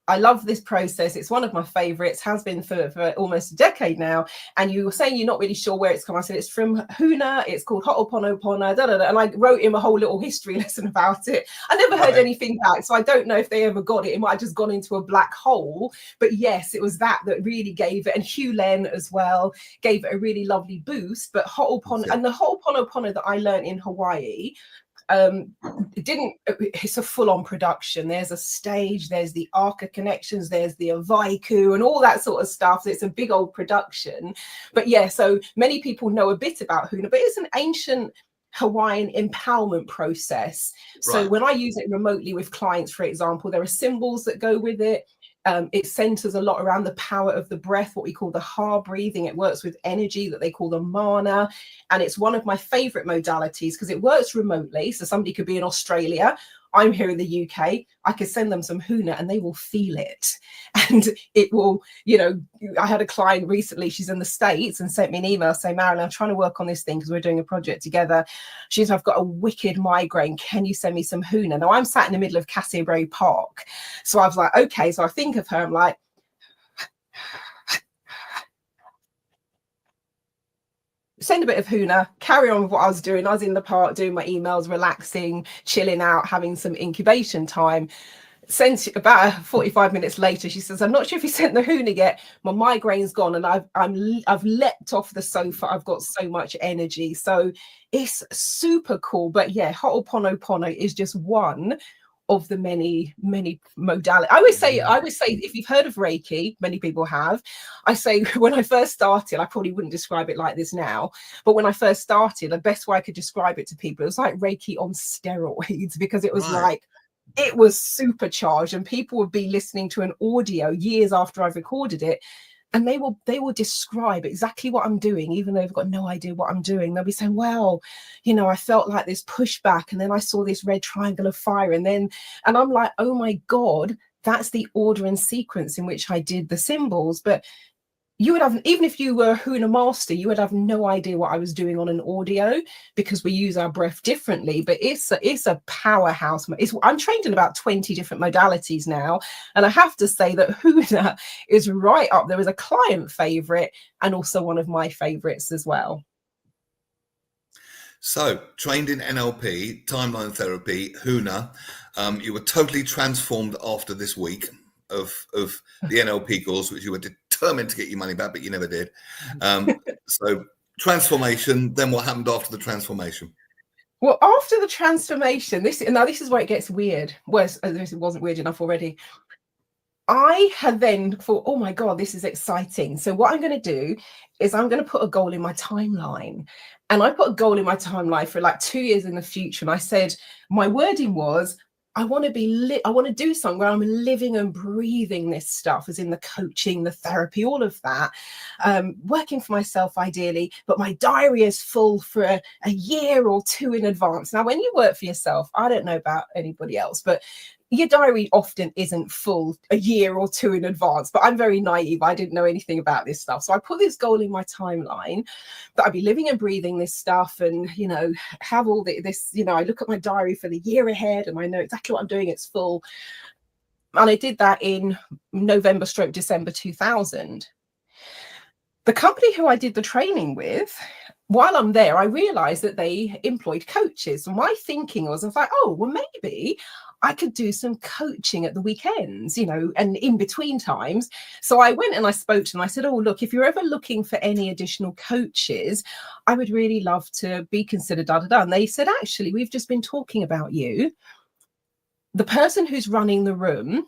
I love this process. It's one of my favorites, has been for almost a decade now. And you were saying you're not really sure where it's come. I said, it's from HUNA. It's called Ho'oponopono. And I wrote him a whole little history lesson about it. I never heard anything back. So I don't know if they ever got it. It might have just gone into a black hole. But yes, it was that really gave it. And Hugh Len as well gave it a really lovely boost. But Ho'oponopono, and the Ho'oponopono that I learned in Hawaii, it's a full-on production. There's a stage, there's the Arca connections, there's the Avaiku and all that sort of stuff. So it's a big old production. But yeah, so many people know a bit about HUNA, but it's an ancient Hawaiian empowerment process. So when I use it remotely with clients, for example, there are symbols that go with it. It centers a lot around the power of the breath, what we call the ha breathing. It works with energy that they call the mana. And it's one of my favorite modalities because it works remotely. So somebody could be in Australia. I'm here in the UK, I could send them some Huna and they will feel it. And it will, you know, I had a client recently, she's in the States, and sent me an email saying, Marilyn, I'm trying to work on this thing because we're doing a project together. She's, I've got a wicked migraine. Can you send me some Huna? Now I'm sat in the middle of Castleberry Park. So I was like, okay. So I think of her, I'm like, send a bit of Huna, carry on with what I was doing. I was in the park doing my emails, relaxing, chilling out, having some incubation time. Sent about 45 minutes later, she says, I'm not sure if you sent the Huna yet. My migraine's gone and I've leapt off the sofa. I've got so much energy. So it's super cool. But yeah, Ho'oponopono is just one of the many modalities. I always say if you've heard of Reiki, many people have. I say when I first started, I probably wouldn't describe it like this now, but when I first started, the best way I could describe it to people, it was like Reiki on steroids, because it was like, it was supercharged, and people would be listening to an audio years after I've recorded it, and they will describe exactly what I'm doing, even though they've got no idea what I'm doing. They'll be saying, well, you know, I felt like this pushback, and then I saw this red triangle of fire, and I'm like, oh my God, that's the order and sequence in which I did the symbols. But you would have, even if you were a Huna master, you would have no idea what I was doing on an audio, because we use our breath differently. But it's a powerhouse. I'm trained in about 20 different modalities now, and I have to say that Huna is right up there as a client favorite and also one of my favorites as well.
So, trained in NLP, timeline therapy, Huna, you were totally transformed after this week of the NLP course, which you were determined to get your money back, but you never did. So transformation, then what happened after the transformation?
Well, after the transformation, this is where it gets weird. Well, it wasn't weird enough already. I had then thought, oh my God, this is exciting. So what I'm going to do is I'm going to put a goal in my timeline. And I put a goal in my timeline for like 2 years in the future. And I said, my wording was, I want to do something where I'm living and breathing this stuff, as in the coaching, the therapy, all of that, working for myself ideally, but my diary is full for a year or two in advance. Now, when you work for yourself, I don't know about anybody else, but your diary often isn't full a year or two in advance. But I'm very naive. I didn't know anything about this stuff. So I put this goal in my timeline that I'd be living and breathing this stuff, and, you know, have all this, you know, I look at my diary for the year ahead and I know exactly what I'm doing. It's full. And I did that in November/December 2000. The company who I did the training with, while I'm there, I realized that they employed coaches. And my thinking was, I was like, oh, well, maybe I could do some coaching at the weekends, you know, and in between times. So I went and I spoke to them. I said, oh, look, if you're ever looking for any additional coaches, I would really love to be considered, And they said, actually, we've just been talking about you. The person who's running the room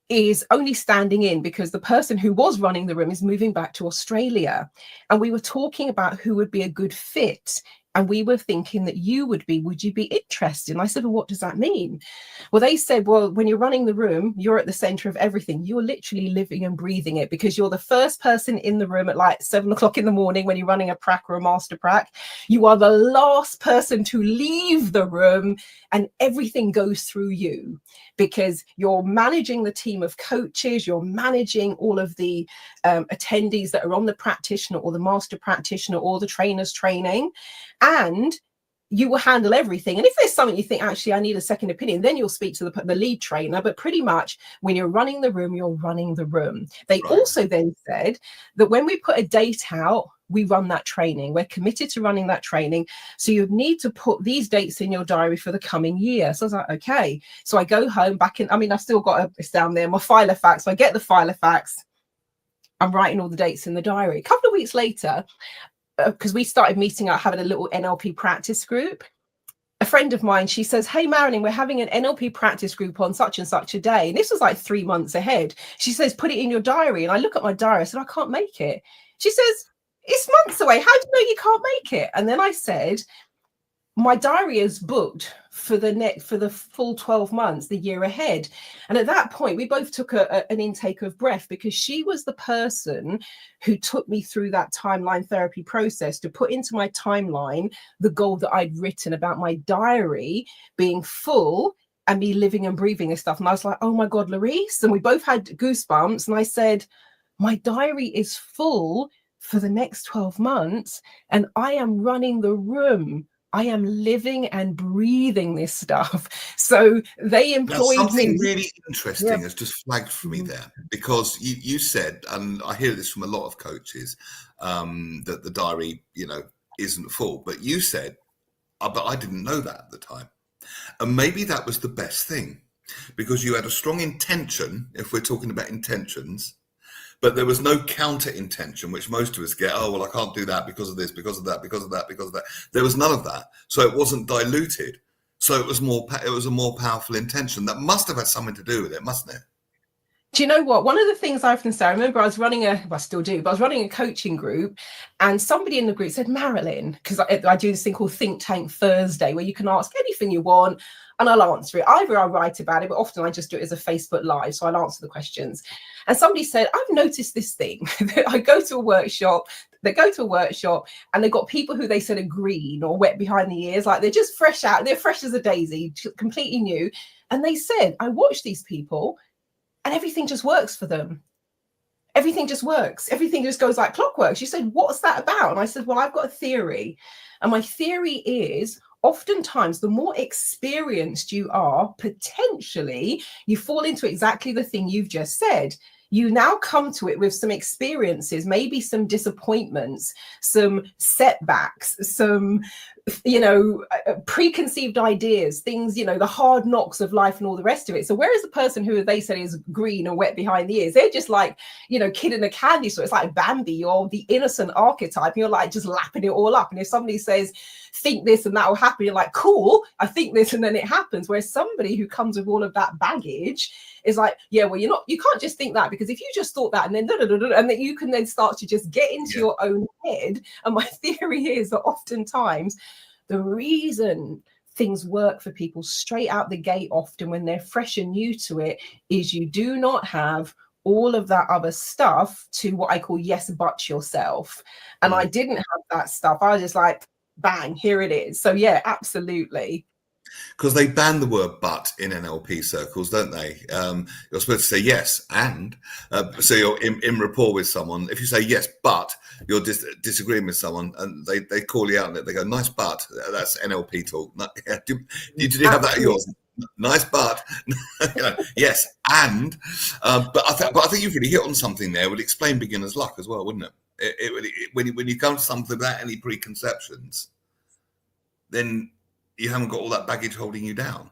is only standing in because the person who was running the room is moving back to Australia. And we were talking about who would be a good fit. And we were thinking that would you be interested? And I said, well, what does that mean? Well, they said, well, when you're running the room, you're at the center of everything. You're literally living and breathing it, because you're the first person in the room at like 7 o'clock in the morning when you're running a prac or a master prac. You are the last person to leave the room, and everything goes through you, because you're managing the team of coaches, you're managing all of the attendees that are on the practitioner or the master practitioner or the trainer's training. And you will handle everything. And if there's something you think, actually, I need a second opinion, then you'll speak to the lead trainer. But pretty much when you're running the room, you're running the room. They also then said that when we put a date out, we run that training. We're committed to running that training. So you need to put these dates in your diary for the coming year. So I was like, okay. So I go home I've still got it's down there, my file of facts. So I get the file of facts. I'm writing all the dates in the diary. A couple of weeks later, because we started meeting up, having a little NLP practice group. A friend of mine, she says, hey, Marilyn, we're having an NLP practice group on such and such a day. And this was like 3 months ahead. She says, put it in your diary. And I look at my diary. I said, I can't make it. She says, it's months away. How do you know you can't make it? And then I said, my diary is booked for the full 12 months, the year ahead. And at that point, we both took an intake of breath, because she was the person who took me through that timeline therapy process to put into my timeline the goal that I'd written about my diary being full and me living and breathing this stuff. And I was like, oh my God, Larice. And we both had goosebumps. And I said, my diary is full for the next 12 months. And I am running the room. I am living and breathing this stuff. So they employed
something
me.
really interesting has just flagged for me there, because you said, and I hear this from a lot of coaches, that the diary, isn't full. But you said, but I didn't know that at the time. And maybe that was the best thing, because you had a strong intention, if we're talking about intentions, but there was no counter intention, which most of us get. Oh, well, I can't do that because of this, because of that, because of that, because of that. There was none of that. So it wasn't diluted. So it was a more powerful intention. That must have had something to do with it, mustn't it?
Do you know what? One of the things I often say, I remember I was running I still do, but I was running a coaching group, and somebody in the group said, Marilyn, because I do this thing called Think Tank Thursday, where you can ask anything you want and I'll answer it. Either I write about it, but often I just do it as a Facebook Live, so I'll answer the questions. And somebody said, I've noticed this thing. I go to a workshop, and they've got people who they said are green or wet behind the ears, like they're just fresh out, they're fresh as a daisy, completely new. And they said, I watch these people, and everything just works for them. Everything just works. Everything just goes like clockwork. She said, what's that about? And I said, well, I've got a theory. And my theory is, oftentimes, the more experienced you are, potentially, you fall into exactly the thing you've just said. You now come to it with some experiences, maybe some disappointments, some setbacks, some, preconceived ideas, things, the hard knocks of life and all the rest of it. So whereas the person who they say is green and wet behind the ears, they're just like, kid in a candy store. It's like Bambi, you're the innocent archetype. You're like just lapping it all up. And if somebody says, think this and that will happen, you're like, cool, I think this, and then it happens. Whereas somebody who comes with all of that baggage is like, yeah, well, you can't just think that, because if you just thought that and then and then you can then start to just get into your own head. And my theory is that oftentimes the reason things work for people straight out the gate, often when they're fresh and new to it, is you do not have all of that other stuff to what I call yes, but yourself. And I didn't have that stuff. I was just like, bang, here it is. So yeah, absolutely.
Because they ban the word but in NLP circles, don't they? You're supposed to say yes and. So you're in rapport with someone. If you say yes, but you're disagreeing with someone, and they call you out on it, they go, nice but. That's NLP talk. Did you have that at yours? Nice but. Yes and. But I think you've really hit on something there. It would explain beginner's luck as well, wouldn't it? When you come to something without any preconceptions, then you haven't got all that baggage holding you down.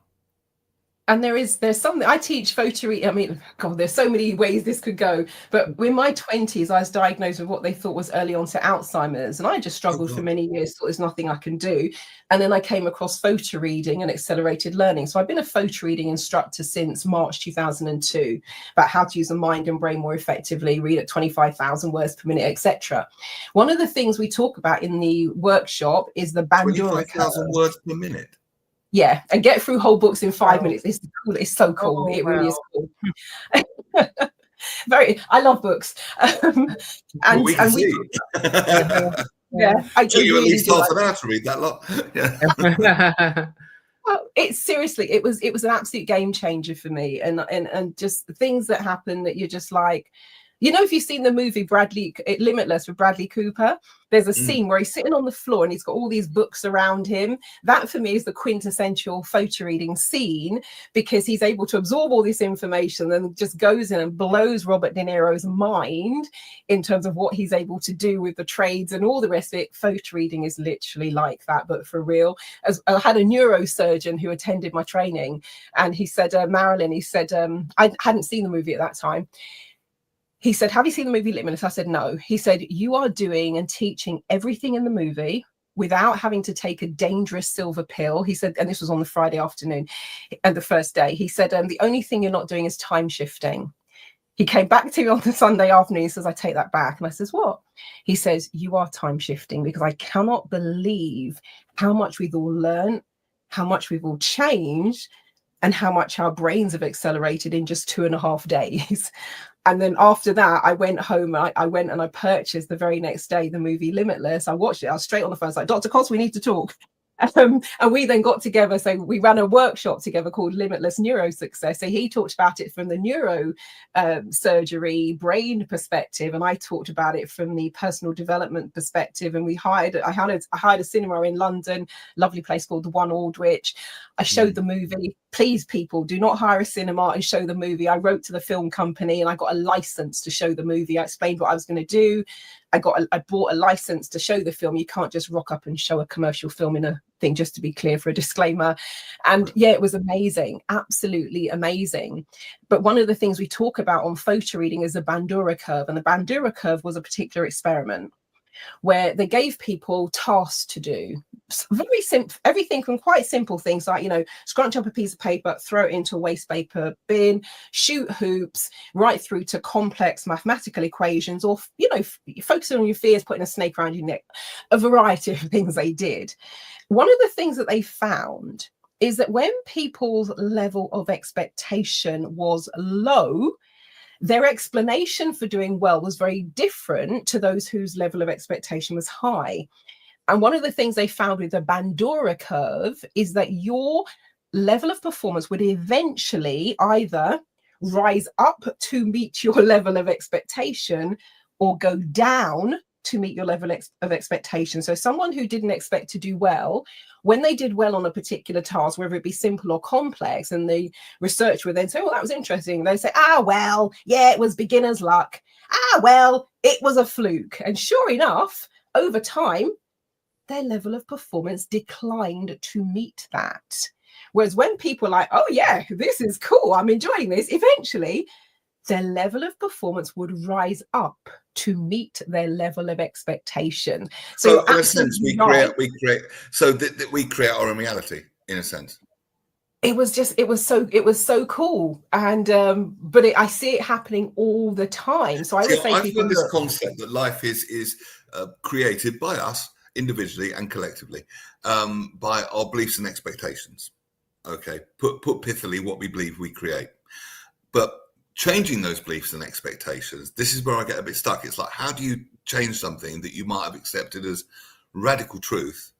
And there's something I teach photo reading. I mean, God, there's so many ways this could go. But in my 20s, I was diagnosed with what they thought was early onset Alzheimer's. And I just struggled for many years, thought there's nothing I can do. And then I came across photo reading and accelerated learning. So I've been a photo reading instructor since March 2002, about how to use the mind and brain more effectively, read at 25,000 words per minute, etc. One of the things we talk about in the workshop is the Bandura
25,000 words per minute.
Yeah, and get through whole books in 5 minutes. It's cool. It's so cool. It really is cool. I love books.
And we can see.
Yeah, I
so you
really
at least
do
half an hour to read that lot.
Yeah. Well, it was an absolute game changer for me, and just the things that happen that you're just like, if you've seen the movie Limitless with Bradley Cooper, there's a scene where he's sitting on the floor and he's got all these books around him. That for me is the quintessential photo reading scene, because he's able to absorb all this information and just goes in and blows Robert De Niro's mind in terms of what he's able to do with the trades and all the rest of it. Photo reading is literally like that, but for real. As I had a neurosurgeon who attended my training, and he said, Marilyn, he said, I hadn't seen the movie at that time. He said, have you seen the movie Limitless? I said, no. He said, you are doing and teaching everything in the movie without having to take a dangerous silver pill. He said, and this was on the Friday afternoon and the first day. He said, the only thing you're not doing is time shifting. He came back to me on the Sunday afternoon. He says, I take that back. And I says, what? He says, you are time shifting, because I cannot believe how much we've all learned, how much we've all changed, and how much our brains have accelerated in just 2.5 days. And then after that, I went home. I went and I purchased the very next day the movie Limitless. I watched it. I was straight on the phone. I was like, Dr. Coss, we need to talk. And we then got together. So we ran a workshop together called Limitless Neuro Success. So he talked about it from the neuro surgery brain perspective, and I talked about it from the personal development perspective. And I hired a cinema in London, lovely place called the One Aldwych. I showed the movie. Please, people, do not hire a cinema and show the movie. I wrote to the film company and I got a license to show the movie. I explained what I was going to do. I bought a license to show the film. You can't just rock up and show a commercial film in a thing, just to be clear, for a disclaimer. And yeah, it was amazing, absolutely amazing. But one of the things we talk about on photo reading is the Bandura curve. And the Bandura curve was a particular experiment where they gave people tasks to do, very simple, everything from quite simple things like, scrunch up a piece of paper, throw it into a waste paper bin, shoot hoops, right through to complex mathematical equations, or focusing on your fears, putting a snake around your neck, a variety of things they did. One of the things that they found is that when people's level of expectation was low, their explanation for doing well was very different to those whose level of expectation was high. And one of the things they found with the Bandura curve is that your level of performance would eventually either rise up to meet your level of expectation or go down to meet your level of expectation. So someone who didn't expect to do well, when they did well on a particular task, whether it be simple or complex, and the researcher would then say, that was interesting. They'd say, well, yeah, it was beginner's luck. Well, it was a fluke. And sure enough, over time, their level of performance declined to meet that. Whereas when people are like, oh yeah, this is cool, I'm enjoying this, eventually their level of performance would rise up to meet their level of expectation. So
in a sense, we create our own reality, in a sense.
It was so cool. And I see it happening all the time. So I would say
I've got this concept that life is created by us individually and collectively, by our beliefs and expectations. Okay, put pithily, what we believe we create. But changing those beliefs and expectations, this is where I get a bit stuck. It's like, how do you change something that you might have accepted as radical truth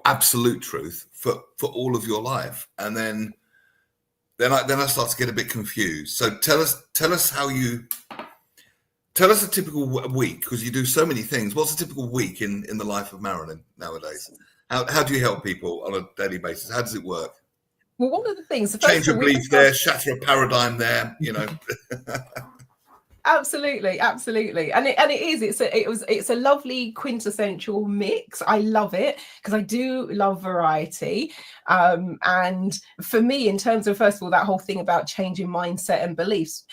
absolute truth for all of your life? And then I start to get a bit confused. So tell us a typical week, because you do so many things. What's a typical week in the life of Marilyn nowadays? How do you help people on a daily basis? How does it work?
Well, one of the things,
change a belief there, shatter a paradigm there,
Absolutely. And it's a lovely quintessential mix. I love it because I do love variety. And for me, in terms of, first of all, that whole thing about changing mindset and beliefs,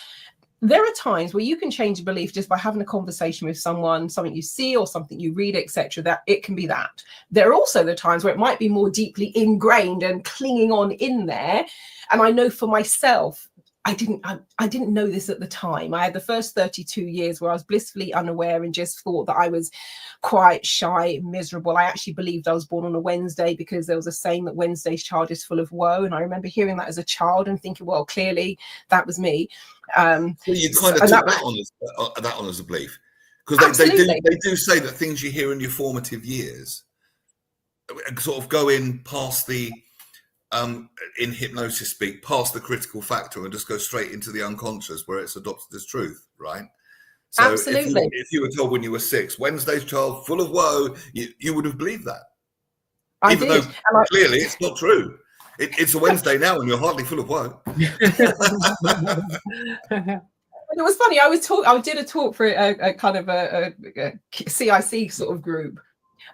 there are times where you can change a belief just by having a conversation with someone, something you see or something you read, etc. That it can be that. There are also the times where it might be more deeply ingrained and clinging on in there. And I know for myself, I didn't know this at the time. I had the first 32 years where I was blissfully unaware and just thought that I was quite shy, miserable. I actually believed I was born on a Wednesday because there was a saying that Wednesday's child is full of woe. And I remember hearing that as a child and thinking, well, clearly that was me.
So you kind of took that on as a belief, because they do say that things you hear in your formative years sort of go in past the in hypnosis speak, past the critical factor and just go straight into the unconscious where it's adopted as truth, right? So
absolutely.
If you were told when you were 6, Wednesday's child full of woe, you would have believed that. Even though clearly it's not true. It's a Wednesday now and you're hardly full of woe.
It was funny. I did a talk for a kind of a CIC sort of group.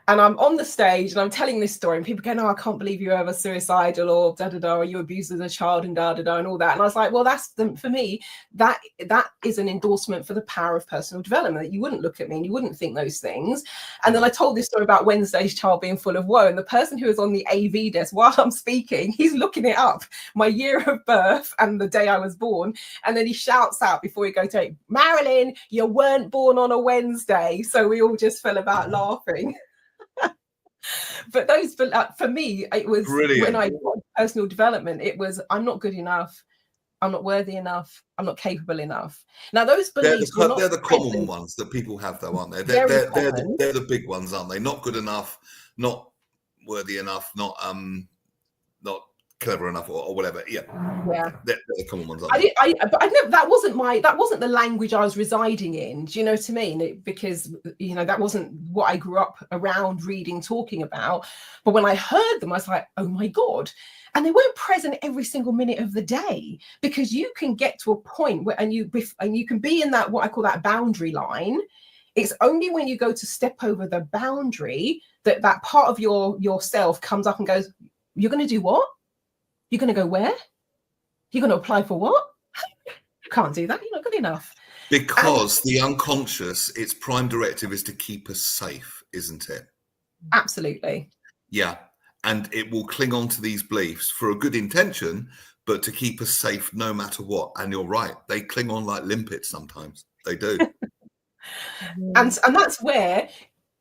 And I'm on the stage and I'm telling this story and people go, I can't believe you're ever suicidal or da-da-da, or you abused as a child and da-da-da and all that. And I was like, well, for me, that is an endorsement for the power of personal development, that you wouldn't look at me and you wouldn't think those things. And then I told this story about Wednesday's child being full of woe. And the person who was on the AV desk while I'm speaking, he's looking it up, my year of birth and the day I was born. And then he shouts out before he goes to it, Marilyn, you weren't born on a Wednesday. So we all just fell about laughing. But for me, it was brilliant. When I got personal development, it was, I'm not good enough. I'm not worthy enough, I'm not capable enough. Now, those
They're
beliefs were not
the common
present.
ones that people have, though, aren't they?
Very common.
They're the big ones, aren't they? Not good enough, not worthy enough, not clever enough, or whatever. Yeah, they're the common ones, aren't they?
But I never, that wasn't the language I was residing in. Do you know what I mean? Because, you know, that wasn't what I grew up around reading, talking about. But when I heard them, I was like, oh my God. And they weren't present every single minute of the day, because you can get to a point where, and you can be in that, what I call that boundary line. It's only when you go to step over the boundary that that part of yourself comes up and goes, you're going to do what? You're going to go where? You're going to apply for what? You can't do that. You're not good enough.
Because the unconscious, its prime directive is to keep us safe, isn't it?
Absolutely.
Yeah. And it will cling on to these beliefs for a good intention, but to keep us safe no matter what. And you're right. They cling on like limpets sometimes. They do.
And that's where,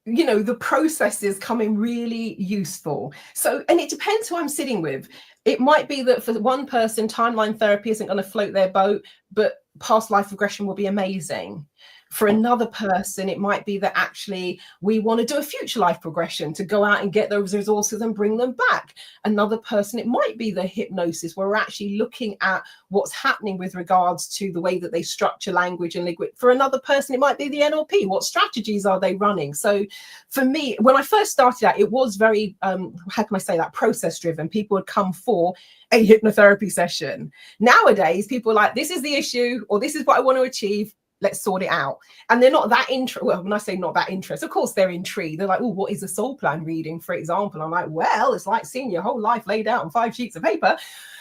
you know, the processes come in really useful. So, and it depends who I'm sitting with. It might be that for one person, timeline therapy isn't going to float their boat, but past life regression will be amazing. For another person, it might be that actually we want to do a future life progression to go out and get those resources and bring them back. Another person, it might be the hypnosis, where we're actually looking at what's happening with regards to the way that they structure language and language. For another person, it might be the NLP. What strategies are they running? So for me, when I first started out, it was very, how can I say that, process driven. People would come for a hypnotherapy session. Nowadays, people are like, this is the issue, or this is what I want to achieve. Let's sort it out. And they're not that interested. Well, when I say not that interested, of course they're intrigued. They're like, oh, what is a soul plan reading, for example? I'm like, well, it's like seeing your whole life laid out on 5 sheets of paper.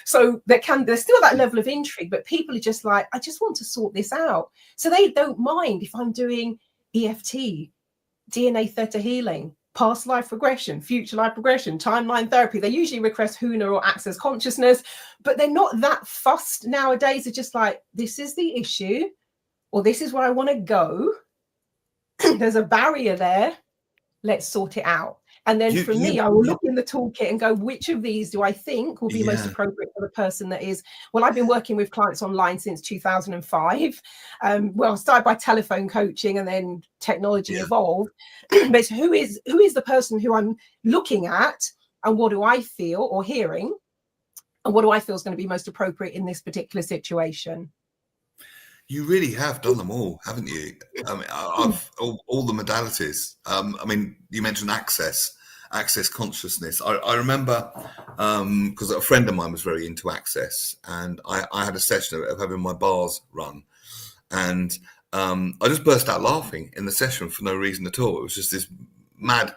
So there's still that level of intrigue, but people are just like, I just want to sort this out. So they don't mind if I'm doing EFT, DNA theta healing, past life regression, future life regression, timeline therapy. They usually request HUNA or access consciousness, but they're not that fussed nowadays. They're just like, this is the issue, or this is where I want to go. There's a barrier there. Let's sort it out. And then for me, I will look in the toolkit and go, which of these do I think will be most appropriate for the person that is, well, I've been working with clients online since 2005. Well, I started by telephone coaching and then technology evolved. But who is the person who I'm looking at, and what do I feel, or hearing, and what do I feel is going to be most appropriate in this particular situation?
You really have done them all, haven't you? I mean, I've all the modalities. I mean, you mentioned access consciousness. I remember because a friend of mine was very into access, and I had a session of having my bars run, and I just burst out laughing in the session for no reason at all. It was just this mad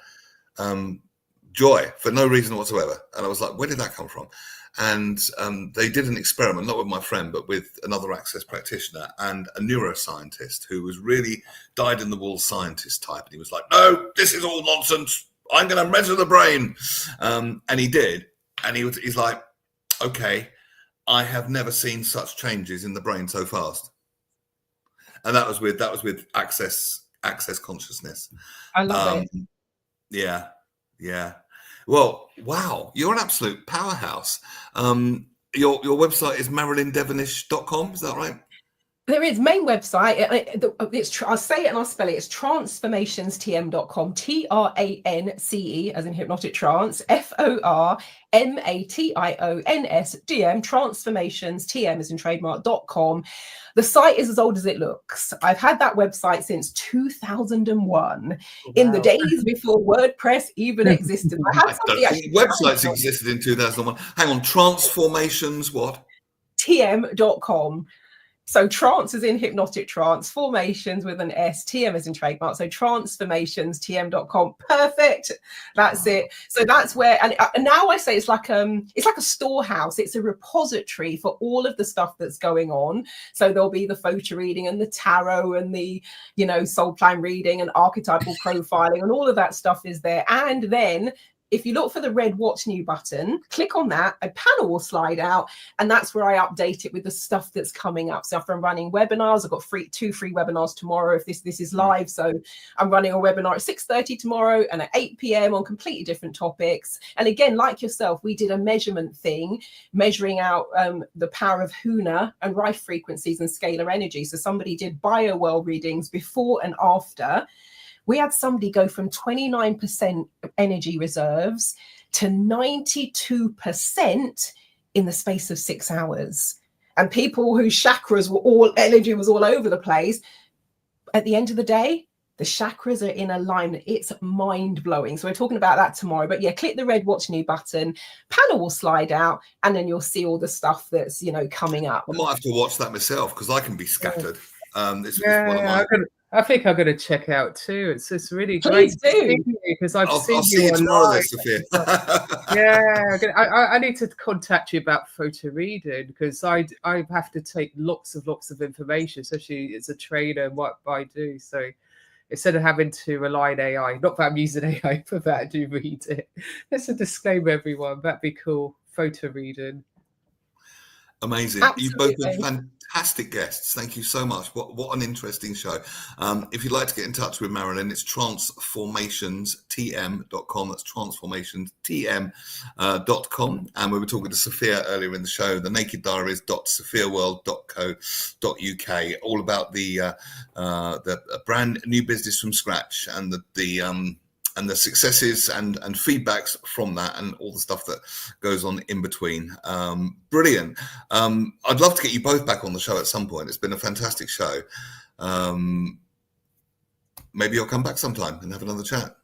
joy for no reason whatsoever, and I was like, where did that come from? And they did an experiment, not with my friend, but with another access practitioner and a neuroscientist who was really dyed-in-the-wool scientist type. And he was like, no, this is all nonsense. I'm going to measure the brain. And he did. And he's like, okay, I have never seen such changes in the brain so fast. And that was with access consciousness.
I love it.
Yeah. Well, wow, you're an absolute powerhouse. Your website is marilyndevonish.com, is that right?
There is main website. I'll say it and I'll spell it. It's transformationstm.com. TRANCE as in hypnotic trance. FORMATIONSDM. Transformationstm as in trademark.com. The site is as old as it looks. I've had that website since 2001, wow. In the days before WordPress even existed.
I don't think websites existed in 2001. Hang on, transformations what?
TM.com. So trance is in hypnotic trance, formations with an S, TM is in trademark. So transformationstm.com. Perfect. That's it. So that's where, and now I say it's like a storehouse. It's a repository for all of the stuff that's going on. So there'll be the photo reading and the tarot and the, soul plan reading and archetypal profiling, and all of that stuff is there. And then if you look for the red Watch New button, click on that, a panel will slide out, and that's where I update it with the stuff that's coming up. So if I'm running webinars, I've got two free webinars tomorrow if this is live. So I'm running a webinar at 6:30 tomorrow and at 8 p.m. on completely different topics. And again, like yourself, we did a measurement thing, measuring out the power of HUNA and Rife frequencies and scalar energy. So somebody did bio-well readings before and after. We had somebody go from 29% energy reserves to 92% in the space of 6 hours. And people whose chakras were energy was all over the place. At the end of the day, the chakras are in alignment. It's mind blowing. So we're talking about that tomorrow. But yeah, click the red Watch New button, panel will slide out, and then you'll see all the stuff that's, coming up.
I might have to watch that myself because I can be scattered. It's one of my...
I think I'm going to check out too. It's really
Please
great because I'll
see you tomorrow, Sophia.
I need to contact you about photo reading because I have to take lots of information, especially as a trainer and what I do. So instead of having to rely on AI, not that I'm using AI for that, I do read it. That's a disclaimer, everyone. That'd be cool. Photo reading.
Amazing.
Absolutely.
You've both been fantastic guests. Thank you so much. What an interesting show. If you'd like to get in touch with Marilyn, it's transformationstm.com. That's transformationstm.com. And we were talking to Sophia earlier in the show, the naked diaries.sophiaworld.co.uk, all about the brand new business from scratch and the successes and feedbacks from that and all the stuff that goes on in between. Brilliant. I'd love to get you both back on the show at some point. It's been a fantastic show. Maybe you'll come back sometime and have another chat.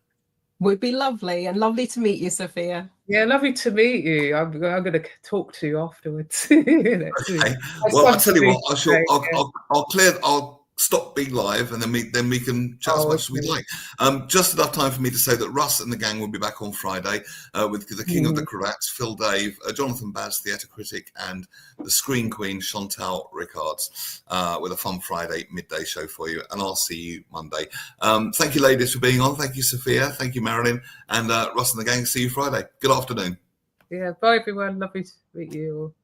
Would be lovely, and lovely to meet you, Sophia.
Yeah, lovely to meet you. I'm going to talk to you afterwards.
Okay. Well, I'll tell you what. I'll stop being live, and then we can chat as much as we like. Just enough time for me to say that Russ and the gang will be back on Friday with the King of the Cravats, Phil Dave, Jonathan Baz, theatre critic, and the Screen Queen, Chantal Rickards, with a fun Friday midday show for you. And I'll see you Monday. Thank you, ladies, for being on. Thank you, Sophia. Thank you, Marilyn. And Russ and the gang, see you Friday. Good afternoon.
Yeah, bye, everyone. Lovely to meet you all.